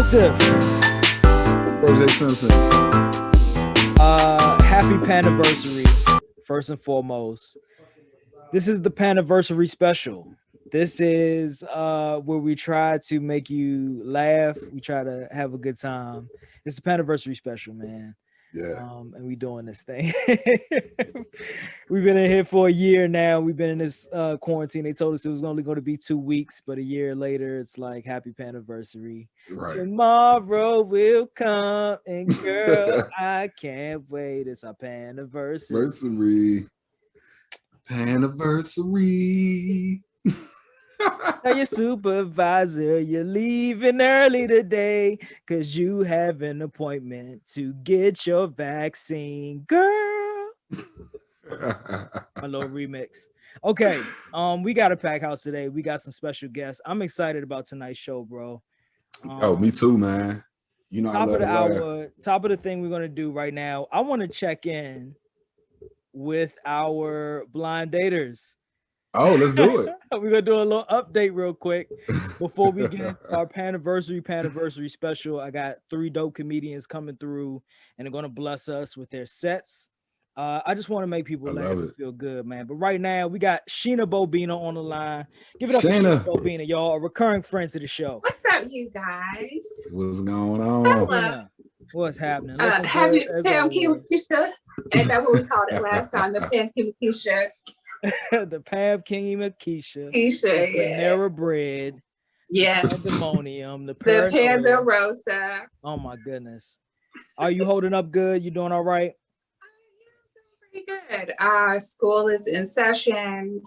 Joseph. Jose Simpson. Happy Panniversary, first and foremost. This is the Panniversary Special. This is where we try to make you laugh. We try to have a good time. It's a Panniversary Special, man. Yeah. And we doing this thing. We've been in here for a year now. We've been in this quarantine. They told us it was only going to be 2 weeks, but a year later, it's like happy Panniversary. Right. Tomorrow will come, and girl, I can't wait. It's our Panniversary. Panniversary. Tell your supervisor you're leaving early today because you have an appointment to get your vaccine, girl. My little remix. Okay, we got a pack house today. We got some special guests. I'm excited about tonight's show, bro. Me too, man. You know, top of the hour, top of the thing we're gonna do right now. I want to check in with our blind daters. Oh, let's do it. We're gonna do a little update real quick before we get our Panniversary Special. I got 3 dope comedians coming through and they're gonna bless us with their sets. I just want to make people laugh and feel good, man. But right now we got Sheena Bobina on the line. Give it up for Sheena Bobina, y'all, a recurring friend to the show. What's up, you guys? What's going on? Hello. What's happening? Happy Pam Keisha. Is that what we called it last time? The Pam Keisha. The Pam King Keisha. Keisha, yeah. Panera Bread. Yes. Pandemonium. The Panderosa. Oh my goodness. Are you holding up good? You doing all right? Pretty good. School is in session.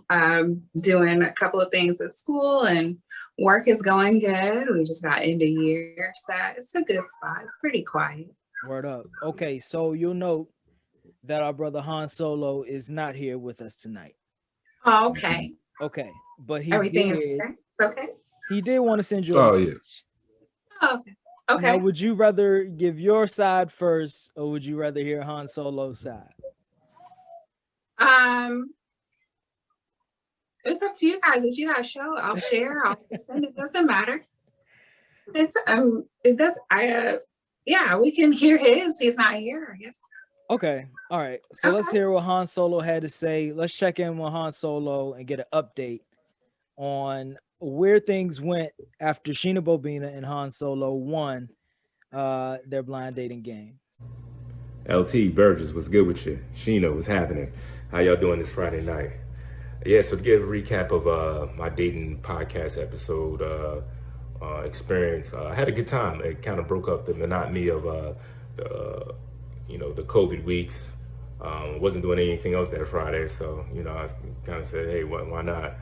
Doing a couple of things at school and work is going good. We just got end of year, so it's a good spot. It's pretty quiet. Word up. Okay, so you'll note that our brother Han Solo is not here with us tonight. Oh, okay. Okay, but he everything did. Is okay? It's okay. He did want to send you. Oh yeah. Oh, okay. Okay. Now, would you rather give your side first, or would you rather hear Han Solo's side? It's up to you guys. It's you guys' show. I'll share. I'll listen. It doesn't matter. It's it does. Yeah, we can hear his. He's not here, I guess. Okay. All right. So let's hear what Han Solo had to say. Let's check in with Han Solo and get an update on where things went after Sheena Bobina and Han Solo won their blind dating game. LT Burgess, what's good with you? Sheena, what's happening? How y'all doing this Friday night? Yeah, so to give a recap of my dating podcast episode experience, I had a good time. It kind of broke up the monotony of the COVID weeks. Wasn't doing anything else that Friday, so I kind of said, hey, why not?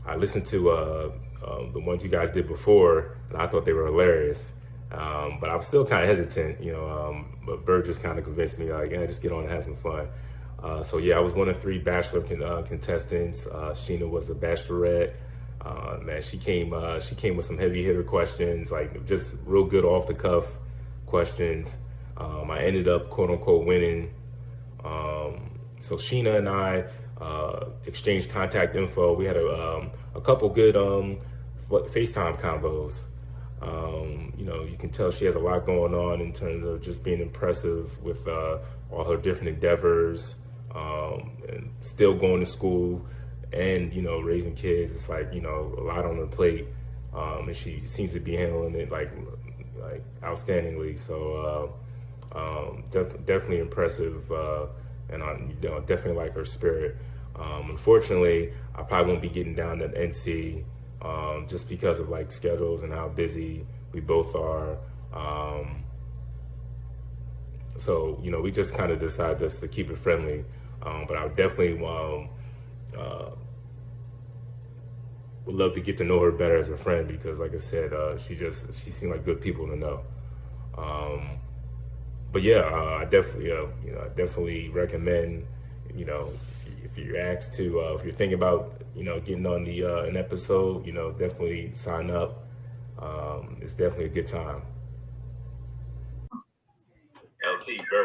I listened to the ones you guys did before, and I thought they were hilarious. But I was still kind of hesitant, but Burgess kind of convinced me, like, yeah, just get on and have some fun. So yeah, I was one of 3 Bachelor contestants. Sheena was a Bachelorette. Man, she came with some heavy hitter questions, like just real good off the cuff questions. I ended up quote unquote winning. So Sheena and I exchanged contact info. We had a couple good FaceTime convos. You can tell she has a lot going on in terms of just being impressive with all her different endeavors, and still going to school and, raising kids. It's like, a lot on her plate. And she seems to be handling it like outstandingly. So definitely impressive. And I definitely like her spirit. Unfortunately, I probably won't be getting down to NC just because of like schedules and how busy we both are. So, we just kind of decided just to keep it friendly. But I definitely would love to get to know her better as a friend because, like I said, she seemed like good people to know. But yeah, I definitely recommend, if you're asked to, if you're thinking about, getting on an episode, definitely sign up. It's definitely a good time.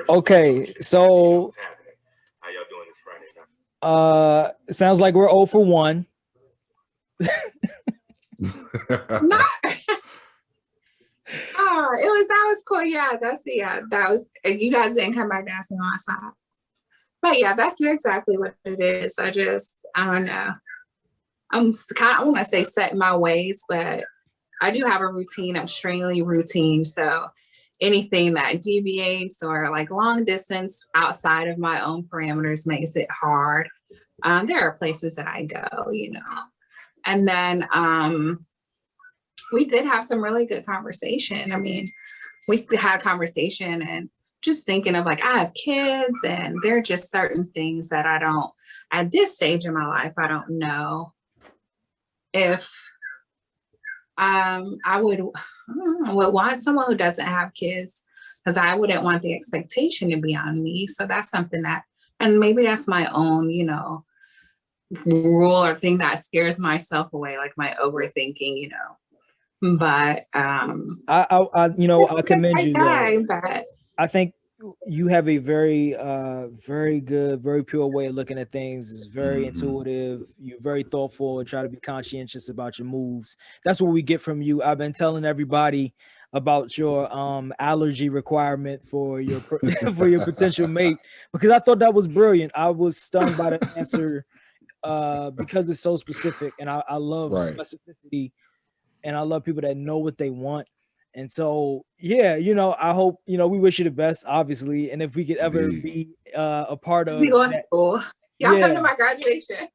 Okay, so how y'all doing this Friday night? It sounds like we're 0 for 1. was cool. Yeah, that was, you guys didn't come back dancing on my side. But yeah, that's exactly what it is. I don't know. I'm kind of, I want to say set in my ways, but I do have a routine. I'm extremely routine. So anything that deviates or like long distance outside of my own parameters makes it hard. There are places that I go, and then we did have some really good conversation. I mean, we had a conversation and just thinking of like, I have kids and there are just certain things that I don't, at this stage in my life, I don't know if I would want someone who doesn't have kids, because I wouldn't want the expectation to be on me. So that's something that, and maybe that's my own, rule or thing that scares myself away, like my overthinking, but I commend you though. but I think you have a very very good, very pure way of looking at things. It's very intuitive. You're very thoughtful and try to be conscientious about your moves. That's what we get from you. I've been telling everybody about your allergy requirement for your for your potential mate, because I thought that was brilliant. I was stunned by the answer because it's so specific, and I love specificity, and I love people that know what they want. And so, yeah, I hope, we wish you the best, obviously. And if we could ever be a part of, we going to school. Y'all come to my graduation.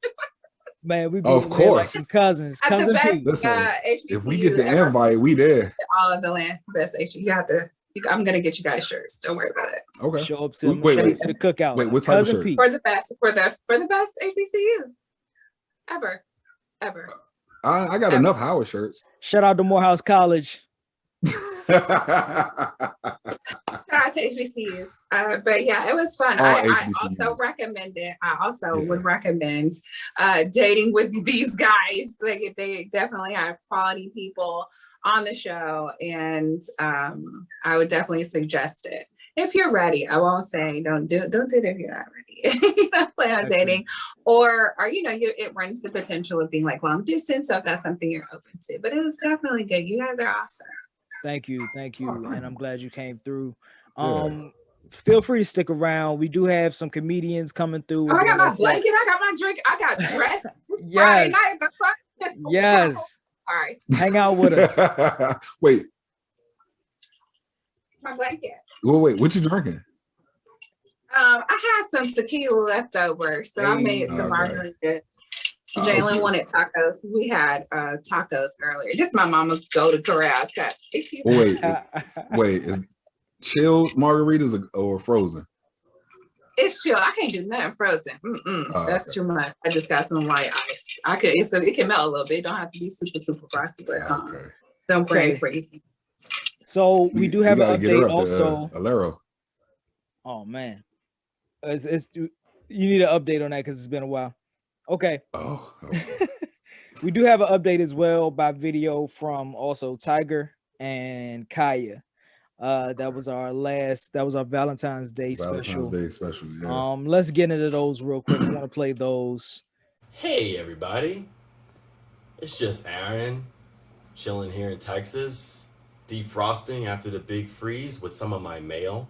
Man, we of course like some cousins. At the best, listen, if we get the invite, we there. All of the land, best HBCU. You have to. I'm gonna get you guys shirts. Don't worry about it. Okay. Show up to the cookout. Wait, what type of shirt? For the best HBCU ever. I got enough Howard shirts. Shout out to Morehouse College. Shout out to HBCUs. But yeah, it was fun. I also recommend it. I also would recommend dating with these guys. Like, they definitely have quality people on the show, and I would definitely suggest it if you're ready. I won't say don't do it if you're not ready. You don't plan on dating, or it runs the potential of being like long distance. So if that's something you're open to, but it was definitely good. You guys are awesome. Thank you, and I'm glad you came through. Feel free to stick around. We do have some comedians coming through. I got my blanket. I got my drink. I got dressed. Friday night. Yes. All right. Hang out with us. Wait. My blanket. Well, wait. What you drinking? I had some tequila left over, so I made some margaritas. Jalen wanted tacos. We had tacos earlier. This is my mama's go-to corral cut. Wait, is chilled margaritas or frozen? It's chill. I can't do nothing frozen. That's too much. I just got some light ice. It can melt a little bit. It don't have to be super frosty, but don't pray crazy. So we do have an update also. Alero. Oh man, you need an update on that because it's been a while. Okay. Oh. We do have an update as well by video from also Tiger and Khaya. That was our Valentine's Day special. Yeah. Let's get into those real quick. I want to play those. Hey everybody. It's just Aaron chilling here in Texas, defrosting after the big freeze with some of my mail.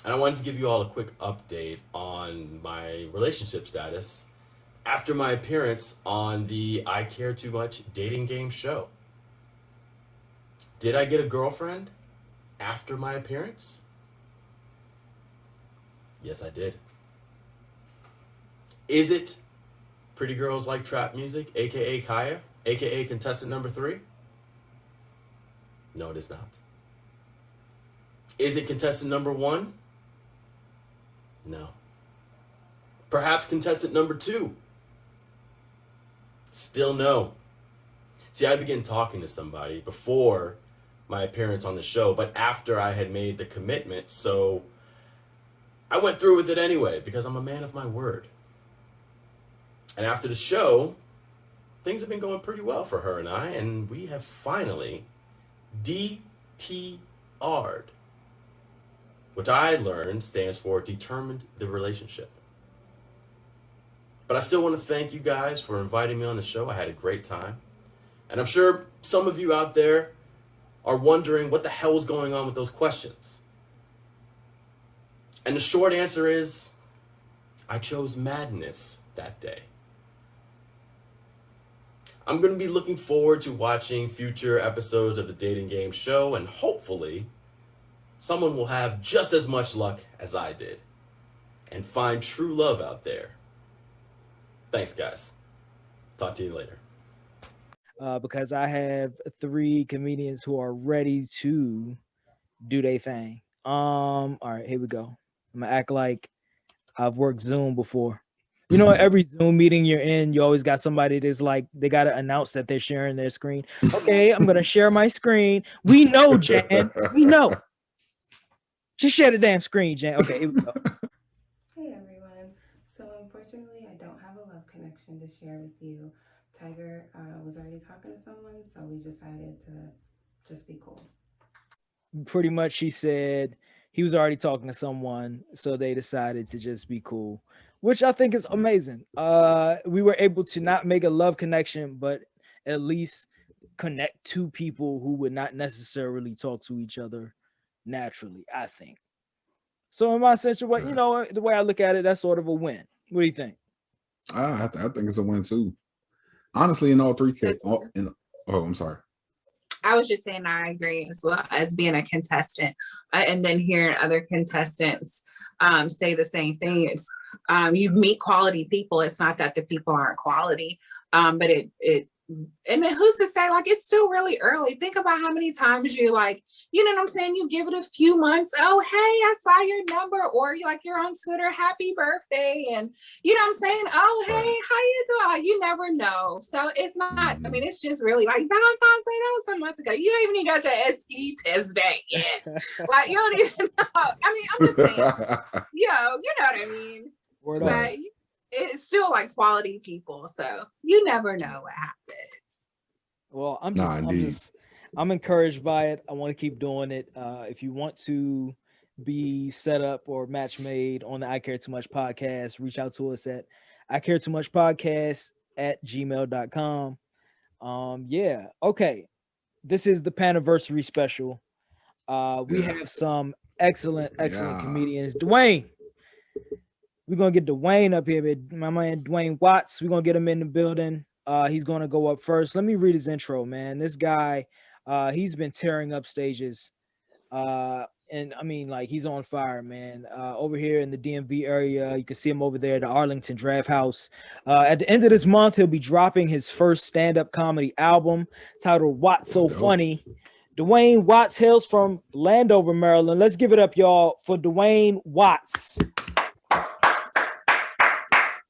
And I wanted to give you all a quick update on my relationship status after my appearance on the ICareTooMuch dating game show. Did I get a girlfriend after my appearance? Yes, I did. Is it Pretty Girls Like Trap Music, aka Khaya, aka contestant number 3? No, it is not. Is it contestant number 1? No. Perhaps contestant number 2? Still no. See, I began talking to somebody before my appearance on the show, but after I had made the commitment, so I went through with it anyway because I'm a man of my word. And after the show, things have been going pretty well for her and I, and we have finally DTR'd, which I learned stands for determined the relationship. But I still want to thank you guys for inviting me on the show. I had a great time. And I'm sure some of you out there are wondering what the hell is going on with those questions. And the short answer is, I chose madness that day. I'm going to be looking forward to watching future episodes of the Dating Game show, and hopefully someone will have just as much luck as I did and find true love out there. Thanks, guys. Talk to you later. Because I have 3 comedians who are ready to do their thing. All right, here we go. I'm gonna act like I've worked Zoom before. You know, every Zoom meeting you're in, you always got somebody that's like, they got to announce that they're sharing their screen. Okay, I'm going to share my screen. We know, Jan. We know. Just share the damn screen, Jan. Okay, here we go. Hey, everyone. So, unfortunately, I don't have a love connection to share with you. Tiger was already talking to someone, so we decided to just be cool. Pretty much, she said he was already talking to someone, so they decided to just be cool, which I think is amazing. We were able to not make a love connection, but at least connect 2 people who would not necessarily talk to each other naturally, I think. So in my sense, what you know, the way I look at it, that's sort of a win. What do you think? I think it's a win too. Honestly, in all 3 cases. I'm sorry. I was just saying I agree as well as being a contestant, and then hearing other contestants say the same thing. It's you meet quality people. It's not that the people aren't quality, but it and then who's to say, like, it's still really early. Think about how many times you like, you know what I'm saying? You give it a few months. Oh, hey, I saw your number. Or you're on Twitter, happy birthday. And you know what I'm saying? Oh, hey, how you doing? Like, you never know. So it's not, I mean, it's just really like Valentine's Day, that was a month ago. You ain't even got your STD test back yet. Like, you don't even know. I mean, I'm just saying, you know what I mean? Word but up. it's still like quality people. So you never know what happens. Well, I'm encouraged by it. I want to keep doing it. If you want to be set up or match made on the I Care Too Much podcast, reach out to us at ICareTooMuchPodcast@gmail.com. Yeah. Okay. This is the Panniversary Special. We have some excellent comedians. Dwayne. We're gonna get Dwayne up here, my man Dwayne Watts. We're gonna get him in the building. He's gonna go up first. Let me read his intro, man. This guy, he's been tearing up stages. And I mean, like, he's on fire, man. Over here in the DMV area, you can see him over there at the Arlington Draft House. At the end of this month, he'll be dropping his first stand-up comedy album titled Watts So Funny. Dwayne Watts hails from Landover, Maryland. Let's give it up, y'all, for Dwayne Watts.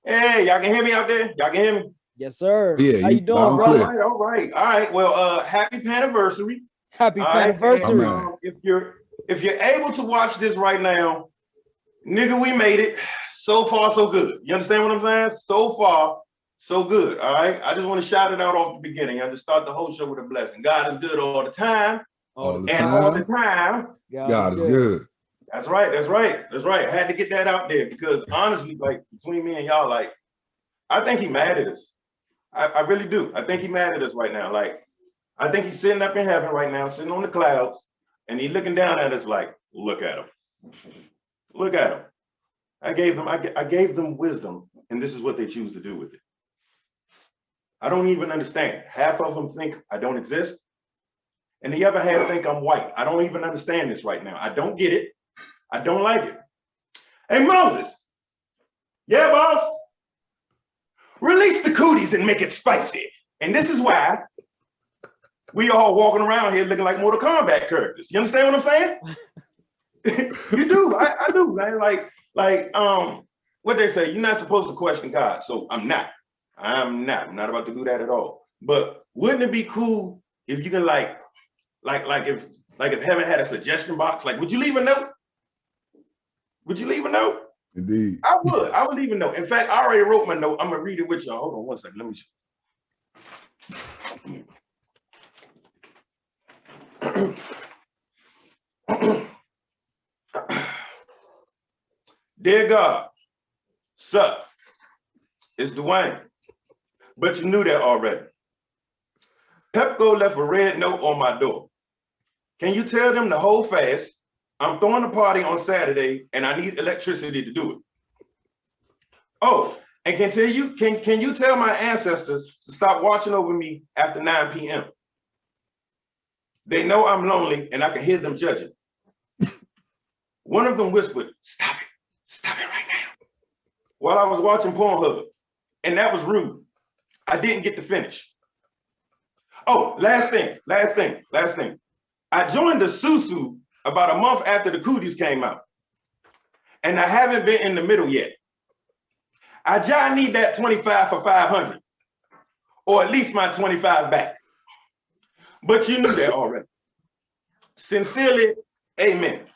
Hey, y'all can hear me out there? Y'all can hear me? Yes, sir. Yeah, how you doing, brother? All right. Well, happy Panniversary. Happy Panniversary. If you're able to watch this right now, nigga, we made it. So far, so good. You understand what I'm saying? So far, so good. All right. I just want to shout it out off the beginning. I just start the whole show with a blessing. God is good all the time. All the time. God is good. That's right. I had to get that out there because honestly, like, between me and y'all, like, I think he mad at us. I really do. I think he mad at us right now. Like, I think he's sitting up in heaven right now, sitting on the clouds, and he's looking down at us like, look at him. Look at him. I gave them wisdom, and this is what they choose to do with it. I don't even understand. Half of them think I don't exist, and the other half think I'm white. I don't even understand this right now. I don't get it. I don't like it. Hey, Moses. Yeah, boss? Release the cooties and make it spicy. And this is why we all walking around here looking like Mortal Kombat characters. You understand what I'm saying? You do. I do, man. Like, what they say, you're not supposed to question God. So I'm not about to do that at all. But wouldn't it be cool if you can if heaven had a suggestion box, like, would you leave a note? Would you leave a note? Indeed. I would leave a note. In fact, I already wrote my note. I'm gonna read it with y'all. Hold on one second. Let me see. Dear God, sup? It's Dwayne. But you knew that already. Pepco left a red note on my door. can you tell them to hold fast? I'm throwing a party on Saturday and I need electricity to do it. Oh, and can you tell my ancestors to stop watching over me after 9 p.m.? They know I'm lonely and I can hear them judging. One of them whispered, stop it right now, while I was watching Pornhub. And that was rude. I didn't get to finish. Oh, last thing. I joined the Susu about a month after the cooties came out. And I haven't been in the middle yet. I just need that 25 for 500. Or at least my 25 back. But you knew that already. Sincerely, amen.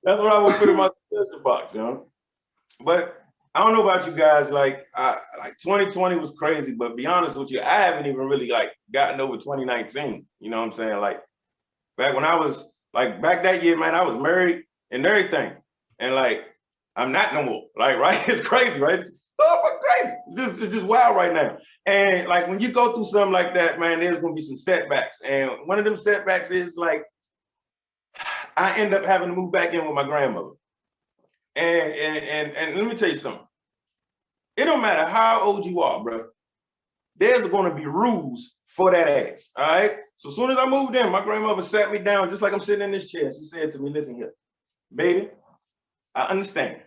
That's what I would put in my suggestion box, you know. But I don't know about you guys, like 2020 was crazy, but be honest with you, I haven't even really like gotten over 2019. You know what I'm saying? Like back when I was like back that year, man, I was married and everything. And like I'm not no more. Like, right? It's crazy, right? It's so fucking crazy. It's just wild right now. And like when you go through something like that, man, there's gonna be some setbacks. And one of them setbacks is like I end up having to move back in with my grandmother. And let me tell you something. It don't matter how old you are, bro. There's going to be rules for that ass. All right. So as soon as I moved in, my grandmother sat me down just like I'm sitting in this chair. She said to me, listen here, baby, I understand.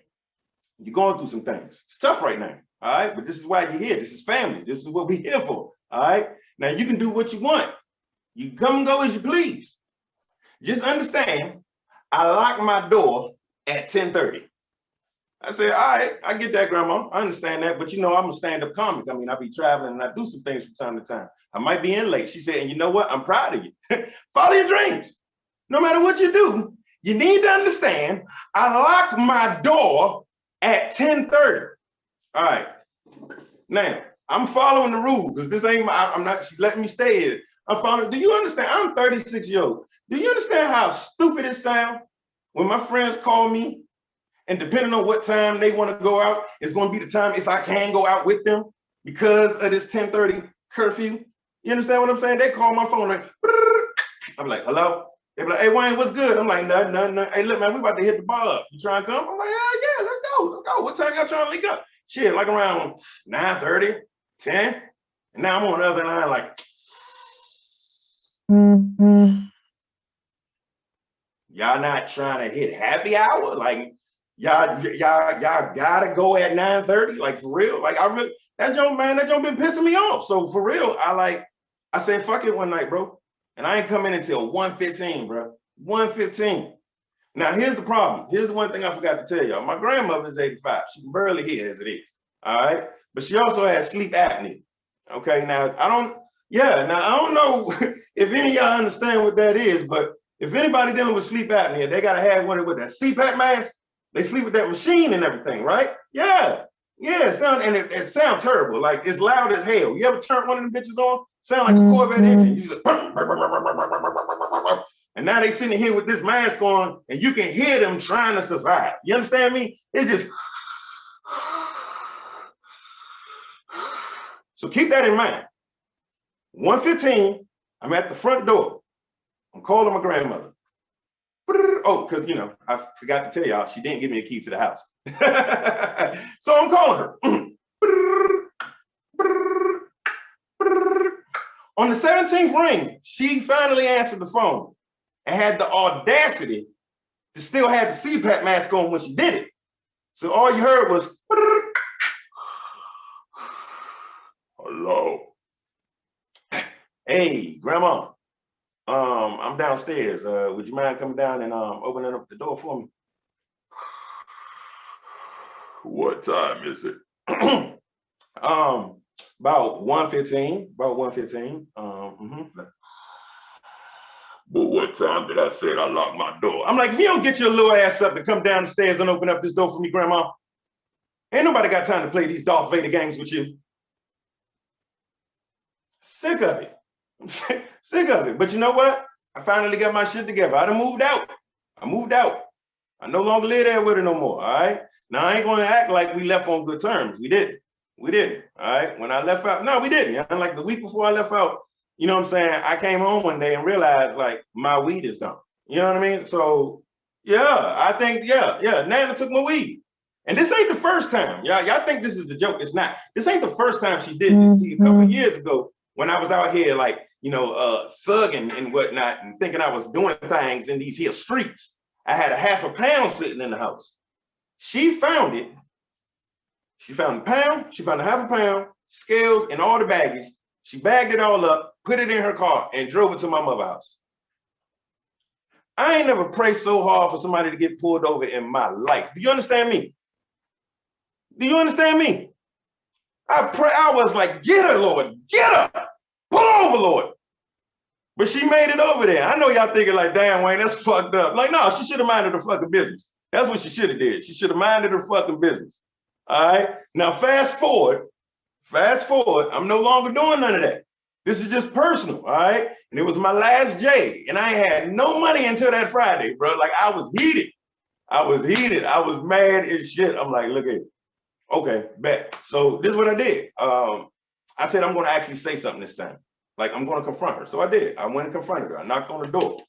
You're going through some things. It's tough right now. All right. But this is why you're here. This is family. This is what we're here for. All right. Now you can do what you want. You can come and go as you please. Just understand, I lock my door at 10:30. I said, all right, I get that, Grandma. I understand that. But you know, I'm a stand-up comic. I mean, I be traveling and I do some things from time to time. I might be in late. She said, and you know what? I'm proud of you. Follow your dreams. No matter what you do, you need to understand, I lock my door at 10:30. All right. Now, I'm following the rules because this ain't I'm not, she's letting me stay here. I'm following, do you understand? I'm 36 years old. Do you understand how stupid it sounds when my friends call me and depending on what time they want to go out, it's going to be the time if I can go out with them because of this 10:30 curfew. You understand what I'm saying? They call my phone like, I'm like, hello? They be like, hey, Wayne, what's good? I'm like, nothing. Hey, look, man, we about to hit the bar up. You trying to come? I'm like, yeah, let's go. What time y'all trying to link up? Shit, like around 9:30, 10. And now I'm on the other line like, y'all not trying to hit happy hour? Like, y'all gotta go at 9:30, like for real. Like I really that joke been pissing me off. So for real, I said fuck it one night, bro. And I ain't coming until 1:15, bro. 1:15. Now here's the problem. Here's the one thing I forgot to tell y'all. My grandmother is 85. She can barely hear as it is. All right. But she also has sleep apnea. Okay. Now I don't know if any of y'all understand what that is, but if anybody dealing with sleep apnea, they gotta have one with that CPAP mask. They sleep with that machine and everything, right? Yeah. It sounds terrible. Like it's loud as hell. You ever turn one of them bitches on? Sound like a Corvette engine. You just and now they sitting here with this mask on, and you can hear them trying to survive. You understand me? It's just so keep that in mind. 1:15, I'm at the front door. I'm calling my grandmother. Oh, because, you know, I forgot to tell y'all, she didn't give me a key to the house. So I'm calling her. On the 17th ring, she finally answered the phone and had the audacity to still have the CPAP mask on when she did it. So all you heard was, hello. Hey, Grandma. I'm downstairs. Would you mind coming down and opening up the door for me? What time is it? About 1:15. About 1:15. But what time did I say I locked my door? I'm like, if you don't get your little ass up to come down the stairs and open up this door for me, Grandma, ain't nobody got time to play these Darth Vader games with you. Sick of it. Sick of it. But you know what? I finally got my shit together. I done moved out. I moved out. I no longer live there with her no more. All right. Now, I ain't going to act like we left on good terms. We didn't. We didn't. All right. When I left out, no, we didn't. And like the week before I left out, you know what I'm saying? I came home one day and realized like my weed is gone. You know what I mean? So yeah, I think, yeah. Nana took my weed. And this ain't the first time. Y'all think this is a joke. It's not. This ain't the first time she did this. See, a couple of years ago, when I was out here like, you know, thugging and whatnot and thinking I was doing things in these here streets, I had a half a pound sitting in the house. She found it. She found the pound, she found a half a pound, scales, and all the baggage. She bagged it all up, put it in her car, and drove it to my mother's house. I ain't never prayed so hard for somebody to get pulled over in my life. Do you understand me? Do you understand me? I was like, get her, Lord, get her. Pull over, Lord. But she made it over there. I know y'all thinking like, damn, Wayne, that's fucked up. Like, no, she should have minded her fucking business. That's what she should have did. She should have minded her fucking business. All right. Now, fast forward. I'm no longer doing none of that. This is just personal. All right. And it was my last J. And I had no money until that Friday, bro. Like, I was heated. I was mad as shit. I'm like, look at it. Okay, bet. So this is what I did. I said, I'm going to actually say something this time. Like, I'm going to confront her. So I did. I went and confronted her. I knocked on the door.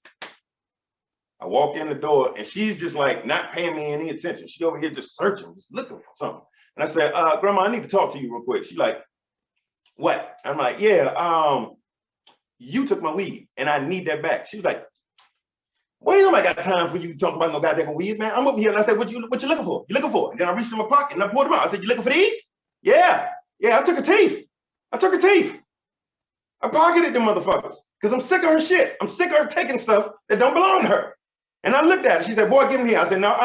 I walk in the door and she's just like not paying me any attention. She over here just searching, just looking for something. And I said, Grandma, I need to talk to you real quick. She's like, what? I'm like, yeah, you took my weed and I need that back. She was like, well, nobody got time for you talking about no goddamn weed, man. I'm over here. And I said, what you looking for? You looking for? And then I reached in my pocket and I pulled them out. I said, you looking for these? Yeah, I took her teeth. I pocketed them motherfuckers because I'm sick of her shit. I'm sick of her taking stuff that don't belong to her. And I looked at her. She said, boy, give me here. I said, no,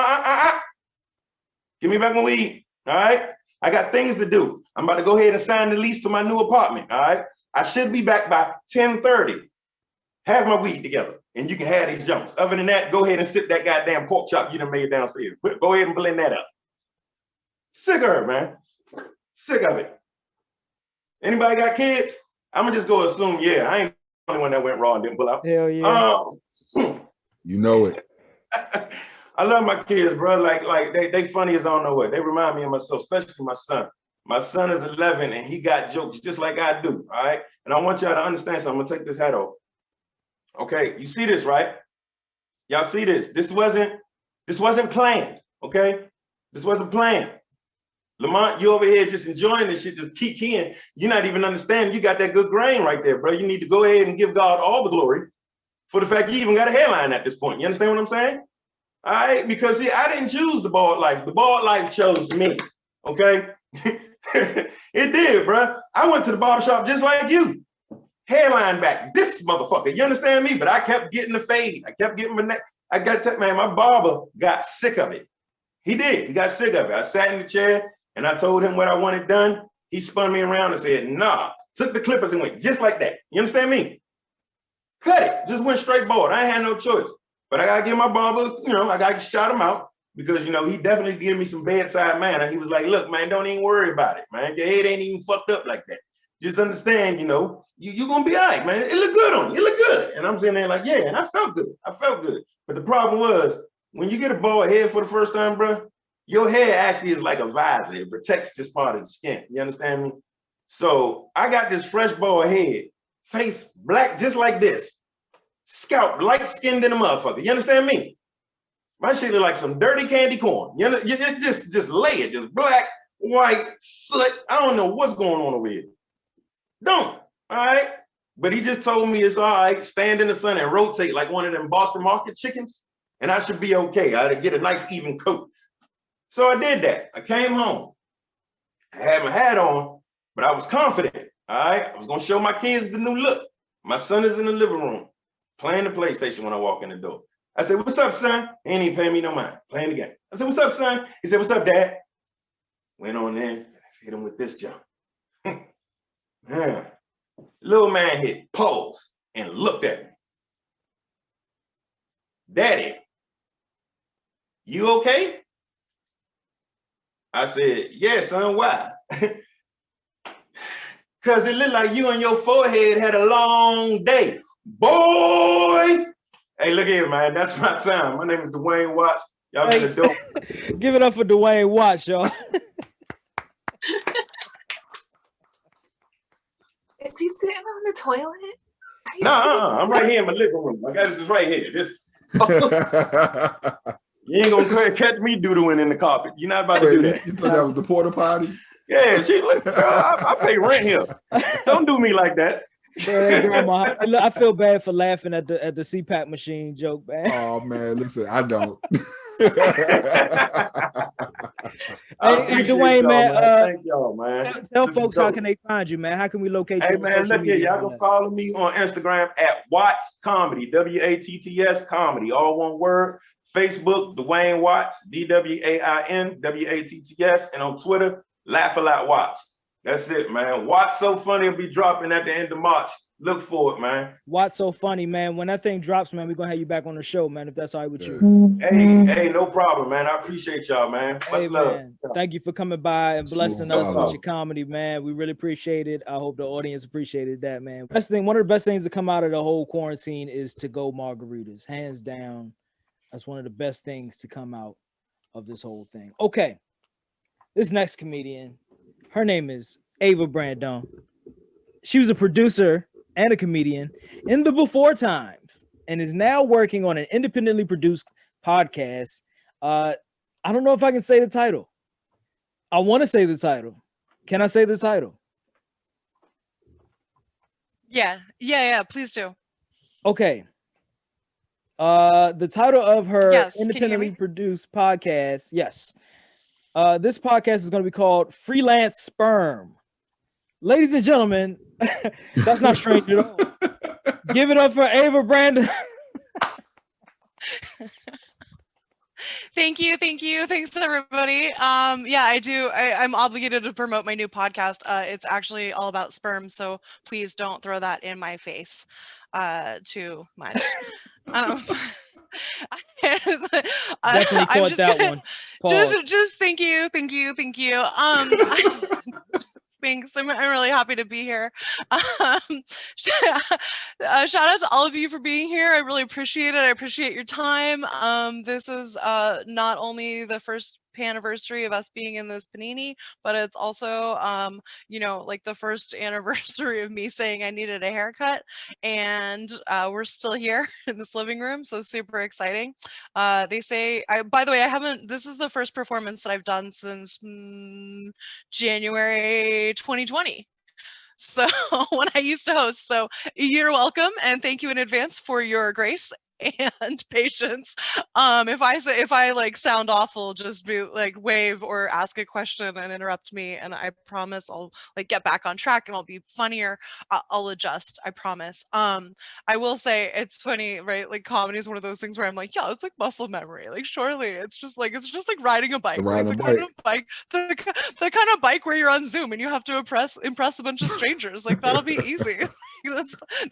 give me back my weed. All right. I got things to do. I'm about to go ahead and sign the lease to my new apartment. All right. I should be back by 10:30. Have my weed together and you can have these jumps. Other than that, go ahead and sip that goddamn pork chop you done made downstairs. Go ahead and blend that up. Sick of her, man. Sick of it. Anybody got kids? I'm gonna just go assume, yeah, I ain't the only one that went raw and didn't pull out. Hell yeah. You know it. I love my kids, bro. Like they funny as I don't know what. They remind me of myself, especially my son. My son is 11 and he got jokes just like I do. All right. And I want y'all to understand something. I'm gonna take this hat off. Okay, you see this, right? Y'all see this. This wasn't planned. Okay? This wasn't planned. Lamont, you over here just enjoying this shit, just kicking. You're not even understanding. You got that good grain right there, bro. You need to go ahead and give God all the glory for the fact you even got a hairline at this point. You understand what I'm saying? All right, because see, I didn't choose the bald life. The bald life chose me. Okay? It did, bro. I went to the barbershop just like you. Hairline back. This motherfucker. You understand me? But I kept getting the fade. I kept getting my neck. I got to, man, my barber got sick of it. He did. He got sick of it. I sat in the chair and I told him what I wanted done. He spun me around and said, nah. Took the clippers and went just like that. You understand me? Cut it. Just went straight bald. I ain't had no choice. But I gotta give my barber, you know, I gotta shout him out because, you know, he definitely gave me some bedside manner. He was like, look, man, don't even worry about it, man. Your head ain't even fucked up like that. Just understand, you know, you're gonna be all right, man. It look good on you. It look good. And I'm sitting there like, yeah, and I felt good. But the problem was, when you get a bald head for the first time, bro, your hair actually is like a visor. It protects this part of the skin. You understand me? So I got this fresh bald head, face black just like this, scalp light skinned in a motherfucker. You understand me? My shit look like some dirty candy corn. You know, you just lay it, just black, white, soot. I don't know what's going on over here. Don't, all right? But he just told me it's all right, stand in the sun and rotate like one of them Boston market chickens, and I should be okay. I had to get a nice even coat. So I did that. I came home. I had my hat on, but I was confident, all right? I was gonna show my kids the new look. My son is in the living room, playing the PlayStation when I walk in the door. I said, what's up, son? He ain't even paying me no mind, playing the game. I said, what's up, son? He said, what's up, Dad? Went on there, hit him with this jump. Yeah. Little man hit pause and looked at me. Daddy, you okay? I said, yeah, son, why? Because it looked like you and your forehead had a long day. Boy! Hey, look here, man. That's my time. My name is Dwayne Watts. Y'all been a dope. Give it up for Dwayne Watts, y'all. Is he sitting on the toilet? Nah, I'm right here in my living room. My guys is right here. You ain't gonna catch me doodling in the carpet. You're not about to do that. You thought that was the porta potty? Yeah, she like, girl, I pay rent here. Don't do me like that. Man, grandma, I feel bad for laughing at the CPAP machine joke, man. Oh man, listen, I don't. Hey, Dwayne, man, thank y'all, man. Tell folks how can they find you, man? How can we locate you? Hey, man, look here. Y'all can follow me on Instagram at Watts Comedy, WATTS Comedy, all one word. Facebook, Dwayne Watts, DWAIN, WATTS, and on Twitter, Laugh a Lot Watts. That's it, man. Watts So Funny will be dropping at the end of March. Look for it, man. Watts So Funny, man. When that thing drops, man, we're gonna have you back on the show, man, if that's all right with you. Hey, no problem, man. I appreciate y'all, man. Much love. Man. Thank you for coming by and blessing us with your comedy, man. We really appreciate it. I hope the audience appreciated that, man. One of the best things to come out of the whole quarantine is to-go margaritas. Hands down. That's one of the best things to come out of this whole thing. Okay. This next comedian, her name is Ava Brandon. She was a producer and a comedian in the before times and is now working on an independently produced podcast. I don't know if I can say the title. I want to say the title. Can I say the title? Yeah, please do. Okay. The title of her independently produced podcast, yes. This podcast is going to be called Freelance Sperm. Ladies and gentlemen, that's not strange at all. Give it up for Ava Brandon. Thank you. Thanks everybody. Yeah, I do. I'm obligated to promote my new podcast. It's actually all about sperm, so please don't throw that in my face too much. Definitely caught that one. Just thank you. Thanks. I'm really happy to be here. Shout out to all of you for being here. I really appreciate it. I appreciate your time. This is not only the first anniversary of us being in this panini, but it's also like the first anniversary of me saying I needed a haircut, and we're still here in this living room, so super exciting. They say, by the way, this is the first performance that I've done since January 2020. So when I used to host, so you're welcome, and thank you in advance for your grace and patience. If I like sound awful, just be like wave or ask a question and interrupt me, and I promise I'll like get back on track and I'll be funnier. I'll adjust, I promise. I will say it's funny, right? Like comedy is one of those things where I'm like, yeah, it's like muscle memory. Like surely it's just like riding a bike. The kind of bike where you're on Zoom and you have to impress a bunch of strangers. Like that'll be easy.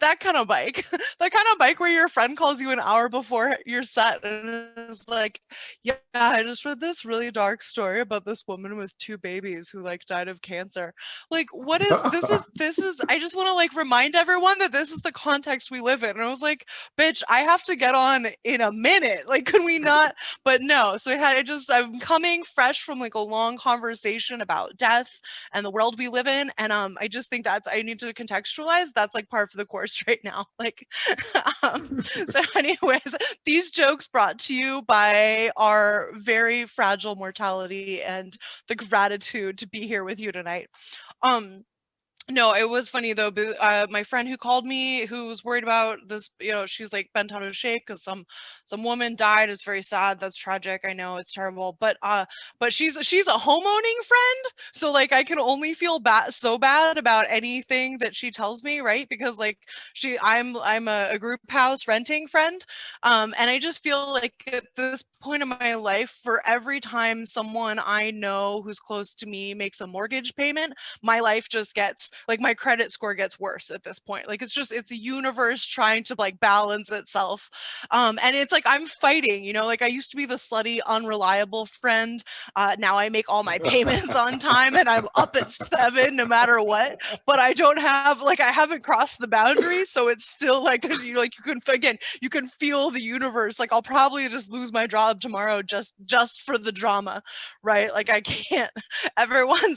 That kind of bike. That kind of bike where your friend calls you an hour before your set and is like, yeah, I just read this really dark story about this woman with 2 babies who like died of cancer. Like, what is this is I just want to like remind everyone that this is the context we live in. And I was like, bitch, I have to get on in a minute. Like, can we not? But no. So I'm coming fresh from like a long conversation about death and the world we live in. And I just think I need to contextualize. That's like part of the course right now. Like, so anyways, these jokes brought to you by our very fragile mortality and the gratitude to be here with you tonight. No, it was funny though. My friend who called me, who was worried about this, she's like bent out of shape because some woman died. It's very sad. That's tragic. I know it's terrible. But she's a homeowning friend, so like I can only feel so bad about anything that she tells me, right? Because like I'm a group house renting friend, and I just feel like at this point in my life, for every time someone I know who's close to me makes a mortgage payment, my life just gets like my credit score gets worse at this point. Like it's the universe trying to like balance itself. And it's like I'm fighting, you know, like I used to be the slutty, unreliable friend. Now I make all my payments on time and I'm up at 7 no matter what. But I don't have like I haven't crossed the boundary, so it's still like there's like you can feel the universe. Like I'll probably just lose my job tomorrow just for the drama, right? Like I can't. Everyone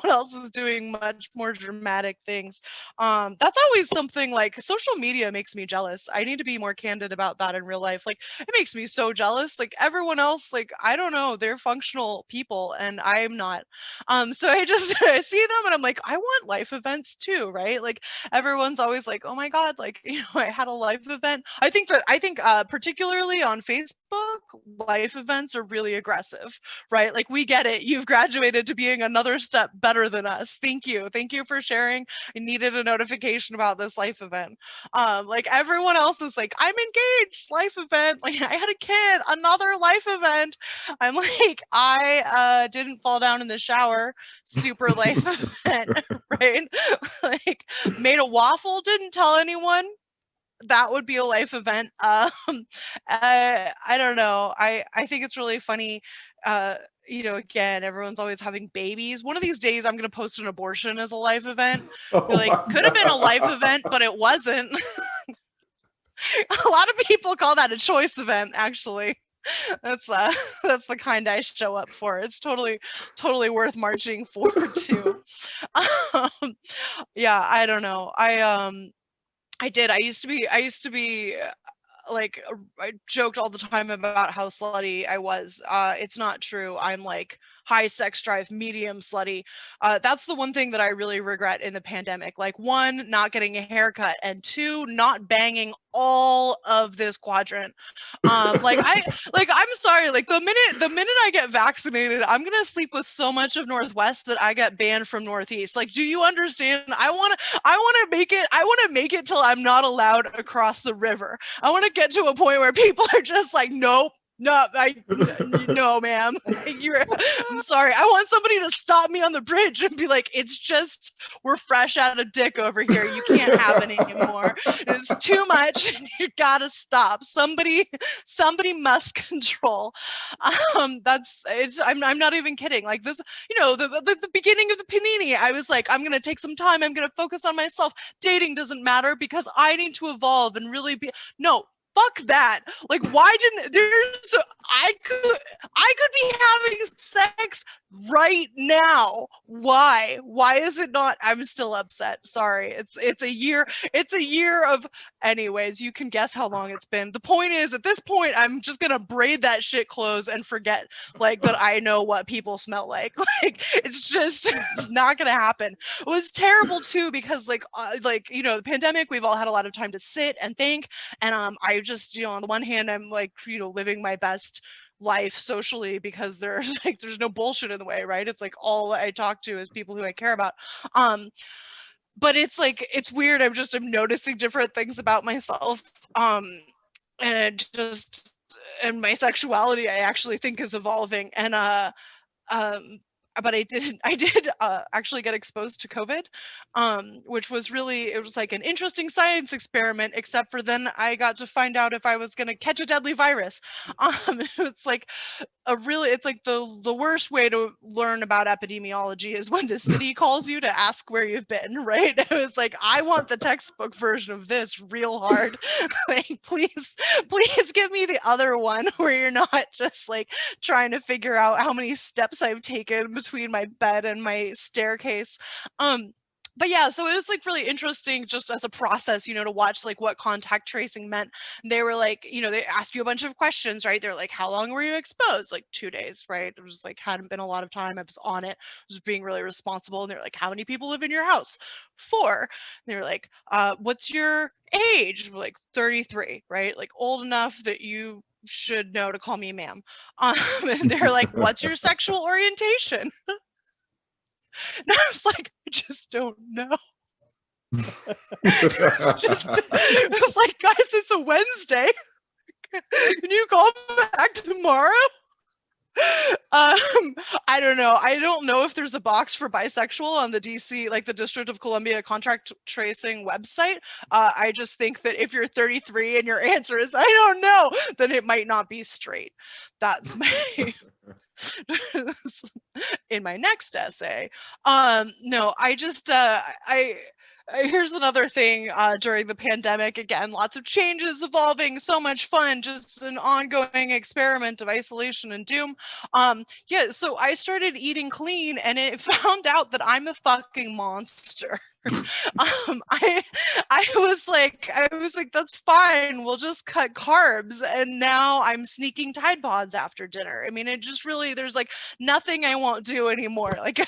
else is doing much more dramatic things. That's always something like social media makes me jealous. I need to be more candid about that in real life. Like it makes me so jealous. Like everyone else, like I don't know, they're functional people and I'm not. So I just I see them and I'm like, I want life events too, right? Like everyone's always like, oh my God, like, you know, I had a life event. I think particularly on Facebook, life events are really aggressive, right? Like we get it. You've graduated to being another step better than us. Thank you. Thank you for sharing. I needed a notification about this life event. Like everyone else is like, I'm engaged, life event. Like I had a kid, another life event. I'm like, I didn't fall down in the shower, super life event, right? Like made a waffle, didn't tell anyone. That would be a life event. I don't know. I think it's really funny. You know, again, everyone's always having babies. One of these days, I'm gonna post an abortion as a life event. Be like, could have been a life event, but it wasn't. A lot of people call that a choice event, actually. That's the kind I show up for. It's totally worth marching for too. Yeah, I don't know. I used to be like I joked all the time about how slutty I was. It's not true. I'm like high sex drive, medium slutty. That's the one thing that I really regret in the pandemic. Like 1, not getting a haircut, and 2, not banging all of this quadrant. I'm sorry, like the minute I get vaccinated, I'm gonna sleep with so much of Northwest that I get banned from Northeast. Like, do you understand? I wanna make it till I'm not allowed across the river. I want to get to a point where people are just like, nope. No, no, ma'am. I'm sorry. I want somebody to stop me on the bridge and be like, it's just, we're fresh out of dick over here. You can't have it anymore. It's too much. You gotta stop. Somebody must control. I'm not even kidding. Like this, you know, the beginning of the panini, I was like, I'm gonna take some time. I'm gonna focus on myself. Dating doesn't matter because I need to evolve and really be, no. Fuck that. Like, why didn't there's I could be having sex right now. Why is it not? I'm still upset. Sorry. It's a year of, anyways, you can guess how long it's been. The point is, at this point, I'm just gonna braid that shit close and forget like that I know what people smell like. Like it's not gonna happen. It was terrible too because like you know, the pandemic, we've all had a lot of time to sit and think, and I just, you know, on the one hand, I'm like, you know, living my best life socially because there's no bullshit in the way, right? It's like all I talk to is people who I care about. But it's like, it's weird. I'm noticing different things about myself. And and my sexuality, I actually think is evolving. And but I did actually get exposed to COVID, which was really, it was like an interesting science experiment, except for then I got to find out if I was going to catch a deadly virus. It's like it's like the worst way to learn about epidemiology is when the city calls you to ask where you've been, right? It was like, I want the textbook version of this real hard. Like, please give me the other one where you're not just like trying to figure out how many steps I've taken between my bed and my staircase. But yeah, so it was like really interesting just as a process, you know, to watch like what contact tracing meant. They were like, you know, they ask you a bunch of questions, right? They're like, how long were you exposed? Like 2 days, right? It was like, hadn't been a lot of time. I was on it, I was being really responsible. And they're like, how many people live in your house? 4. And they're like, what's your age? We're like 33, right? Like old enough that you should know to call me ma'am. And they're like, what's your sexual orientation? And I was like, I just don't know. It was like, guys, it's a Wednesday. Can you call back tomorrow? I don't know. I don't know if there's a box for bisexual on the DC, like the District of Columbia contact tracing website. I just think that if you're 33 and your answer is I don't know, then it might not be straight. That's my in my next essay. No, I just here's another thing during the pandemic. Again, lots of changes, evolving, so much fun, just an ongoing experiment of isolation and doom. Yeah, so I started eating clean and it found out that I'm a fucking monster. I was like, that's fine. We'll just cut carbs. And now I'm sneaking Tide Pods after dinner. I mean, it just really, there's like nothing I won't do anymore. Like,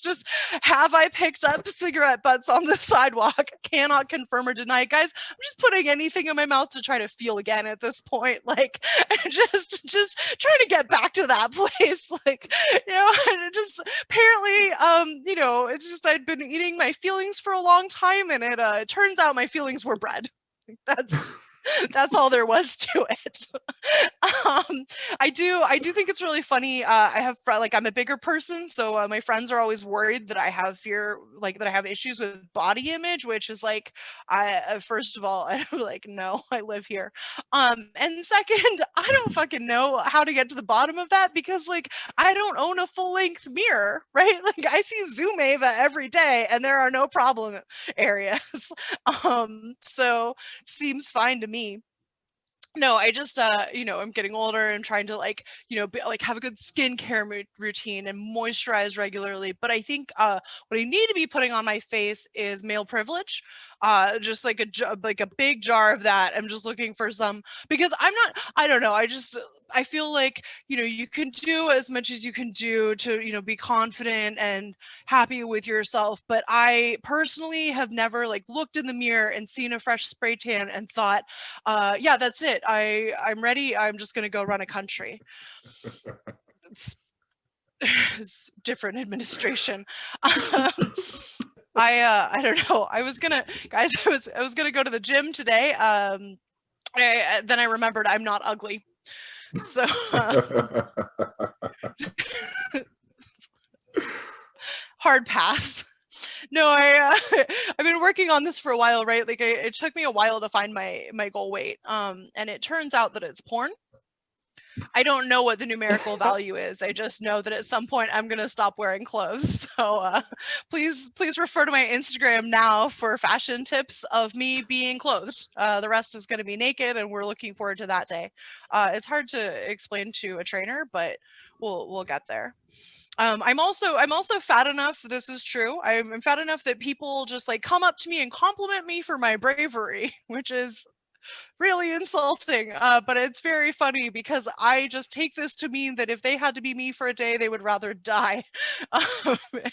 just have I picked up cigarette butts on the sidewalk? Cannot confirm or deny. Guys, I'm just putting anything in my mouth to try to feel again at this point. Like, just trying to get back to that place. Like, and it just apparently, it's just I'd been eating my feelings for a long time, and it turns out my feelings were bread. That's all there was to it. I do think it's really funny. I have I'm a bigger person, so my friends are always worried that I have fear, like that I have issues with body image, which is like, first of all, I'm like, no, I live here. And second, I don't fucking know how to get to the bottom of that because like I don't own a full length mirror, right? Like I see Zoom Ava every day, and there are no problem areas. So seems fine to me. No, I just I'm getting older and trying to have a good skincare routine and moisturize regularly. But I think what I need to be putting on my face is male privilege. Just like a big jar of that. I'm just looking for some, because I don't know. I feel like, you can do as much as you can do to, be confident and happy with yourself. But I personally have never looked in the mirror and seen a fresh spray tan and thought, yeah, that's it. I'm ready. I'm just going to go run a country. It's different administration. I don't know. I was gonna go to the gym today. Then I remembered I'm not ugly. So hard pass. No, I've been working on this for a while, right? Like it took me a while to find my goal weight. And it turns out that it's porn. I don't know what the numerical value is. I just know that at some point I'm going to stop wearing clothes. So please refer to my Instagram now for fashion tips of me being clothed. The rest is going to be naked, and we're looking forward to that day. It's hard to explain to a trainer, but we'll get there. I'm also fat enough. This is true. I'm fat enough that people just come up to me and compliment me for my bravery, which is really insulting, but it's very funny because I just take this to mean that if they had to be me for a day, they would rather die.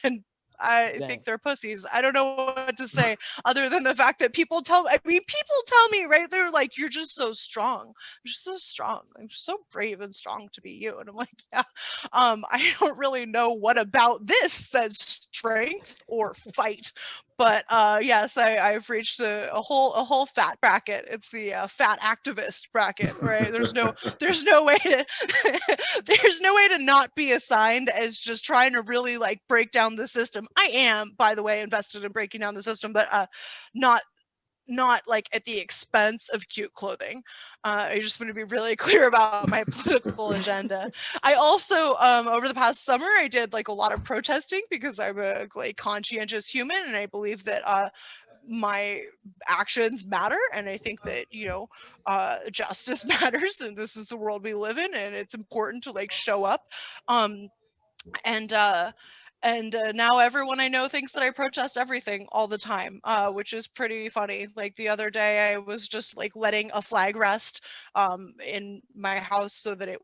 And I think they're pussies. I don't know what to say other than the fact that people tell me, right? They're like, you're just so strong. You're just so strong. I'm so brave and strong to be you. And I'm like, yeah, I don't really know what about this says strength or fight. But yes, I've reached a whole fat bracket. It's the fat activist bracket, right? There's no way to there's no way to not be assigned as just trying to really break down the system. I am, by the way, invested in breaking down the system, but not at the expense of cute clothing. I just want to be really clear about my political agenda. I also, over the past summer, I did a lot of protesting because I'm a conscientious human, and I believe that my actions matter, and I think that justice matters, and this is the world we live in, and it's important to show up. And now everyone I know thinks that I protest everything all the time, which is pretty funny. Like the other day, I was just letting a flag rest in my house so that it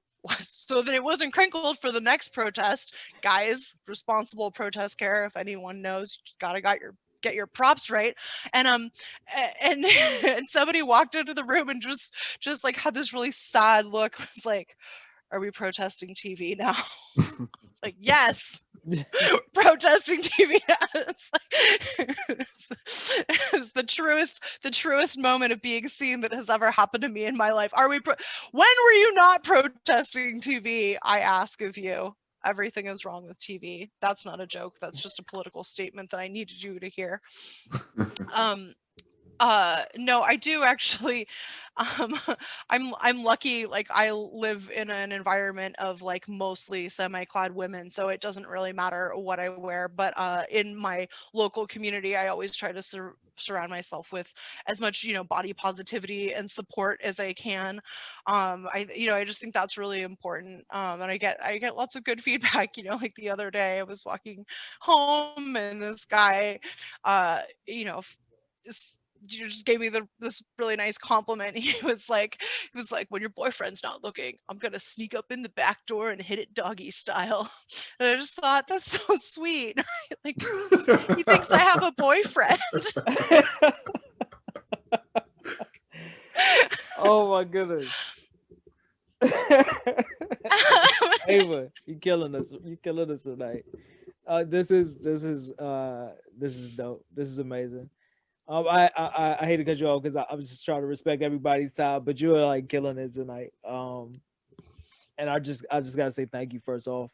wasn't crinkled for the next protest. Guys, responsible protest care. If anyone knows, you just gotta get your props right. And and somebody walked into the room and just had this really sad look. It was like, are we protesting TV now? It's like, yes. Protesting TV. It's the truest moment of being seen that has ever happened to me in my life. When were you not protesting TV? I ask of you. Everything is wrong with TV. That's not a joke. That's just a political statement that I needed you to hear. No, I do actually. I'm lucky. Like, I live in an environment of like mostly semi-clad women, so it doesn't really matter what I wear. But in my local community, I always try to surround myself with as much, body positivity and support as I can. I just think that's really important. And I get lots of good feedback. Like the other day, I was walking home and this guy, you just gave me this really nice compliment. He was like, when your boyfriend's not looking, I'm gonna sneak up in the back door and hit it doggy style. And I just thought, that's so sweet. Like, he thinks I have a boyfriend. Oh my goodness. Ava, you killing us. You killing us tonight. This is dope. This is amazing. I hate to cut you off because I'm just trying to respect everybody's time, but you are like killing it tonight. And I just gotta say thank you first off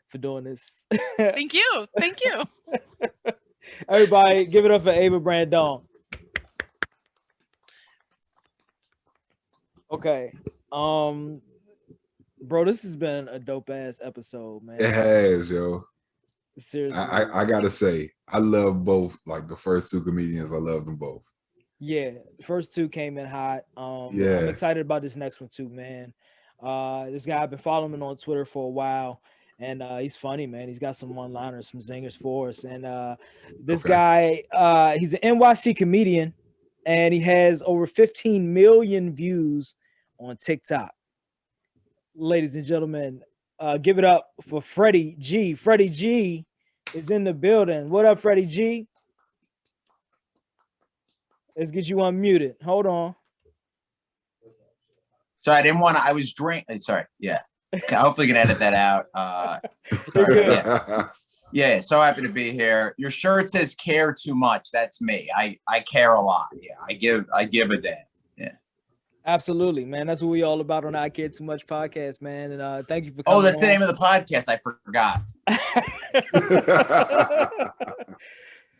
for doing this. Thank you. Everybody, give it up for Ava Brandon. Okay, bro, this has been a dope ass episode, man. It has, yo. Seriously, I gotta say, I love both. Like the first two comedians, I love them both. Yeah, the first two came in hot. Yeah. I'm excited about this next one too, man. This guy, I've been following him on Twitter for a while, and he's funny, man. He's got some one-liners, some zingers for us. And this guy, he's an NYC comedian, and he has over 15 million views on TikTok. Ladies and gentlemen, give it up for Freddy G. Freddy G is in the building. What up, Freddy G? Let's get you unmuted. Hold on. Sorry, I didn't want to. I was drinking. Sorry. Yeah. Okay, hopefully, you can edit that out. Sorry, yeah. So happy to be here. Your shirt says "Care Too Much." That's me. I care a lot. Yeah. I give a damn. Yeah. Absolutely, man. That's what we all about on I Care Too Much podcast, man. And thank you for coming. Oh, that's on. the name of the podcast. I forgot.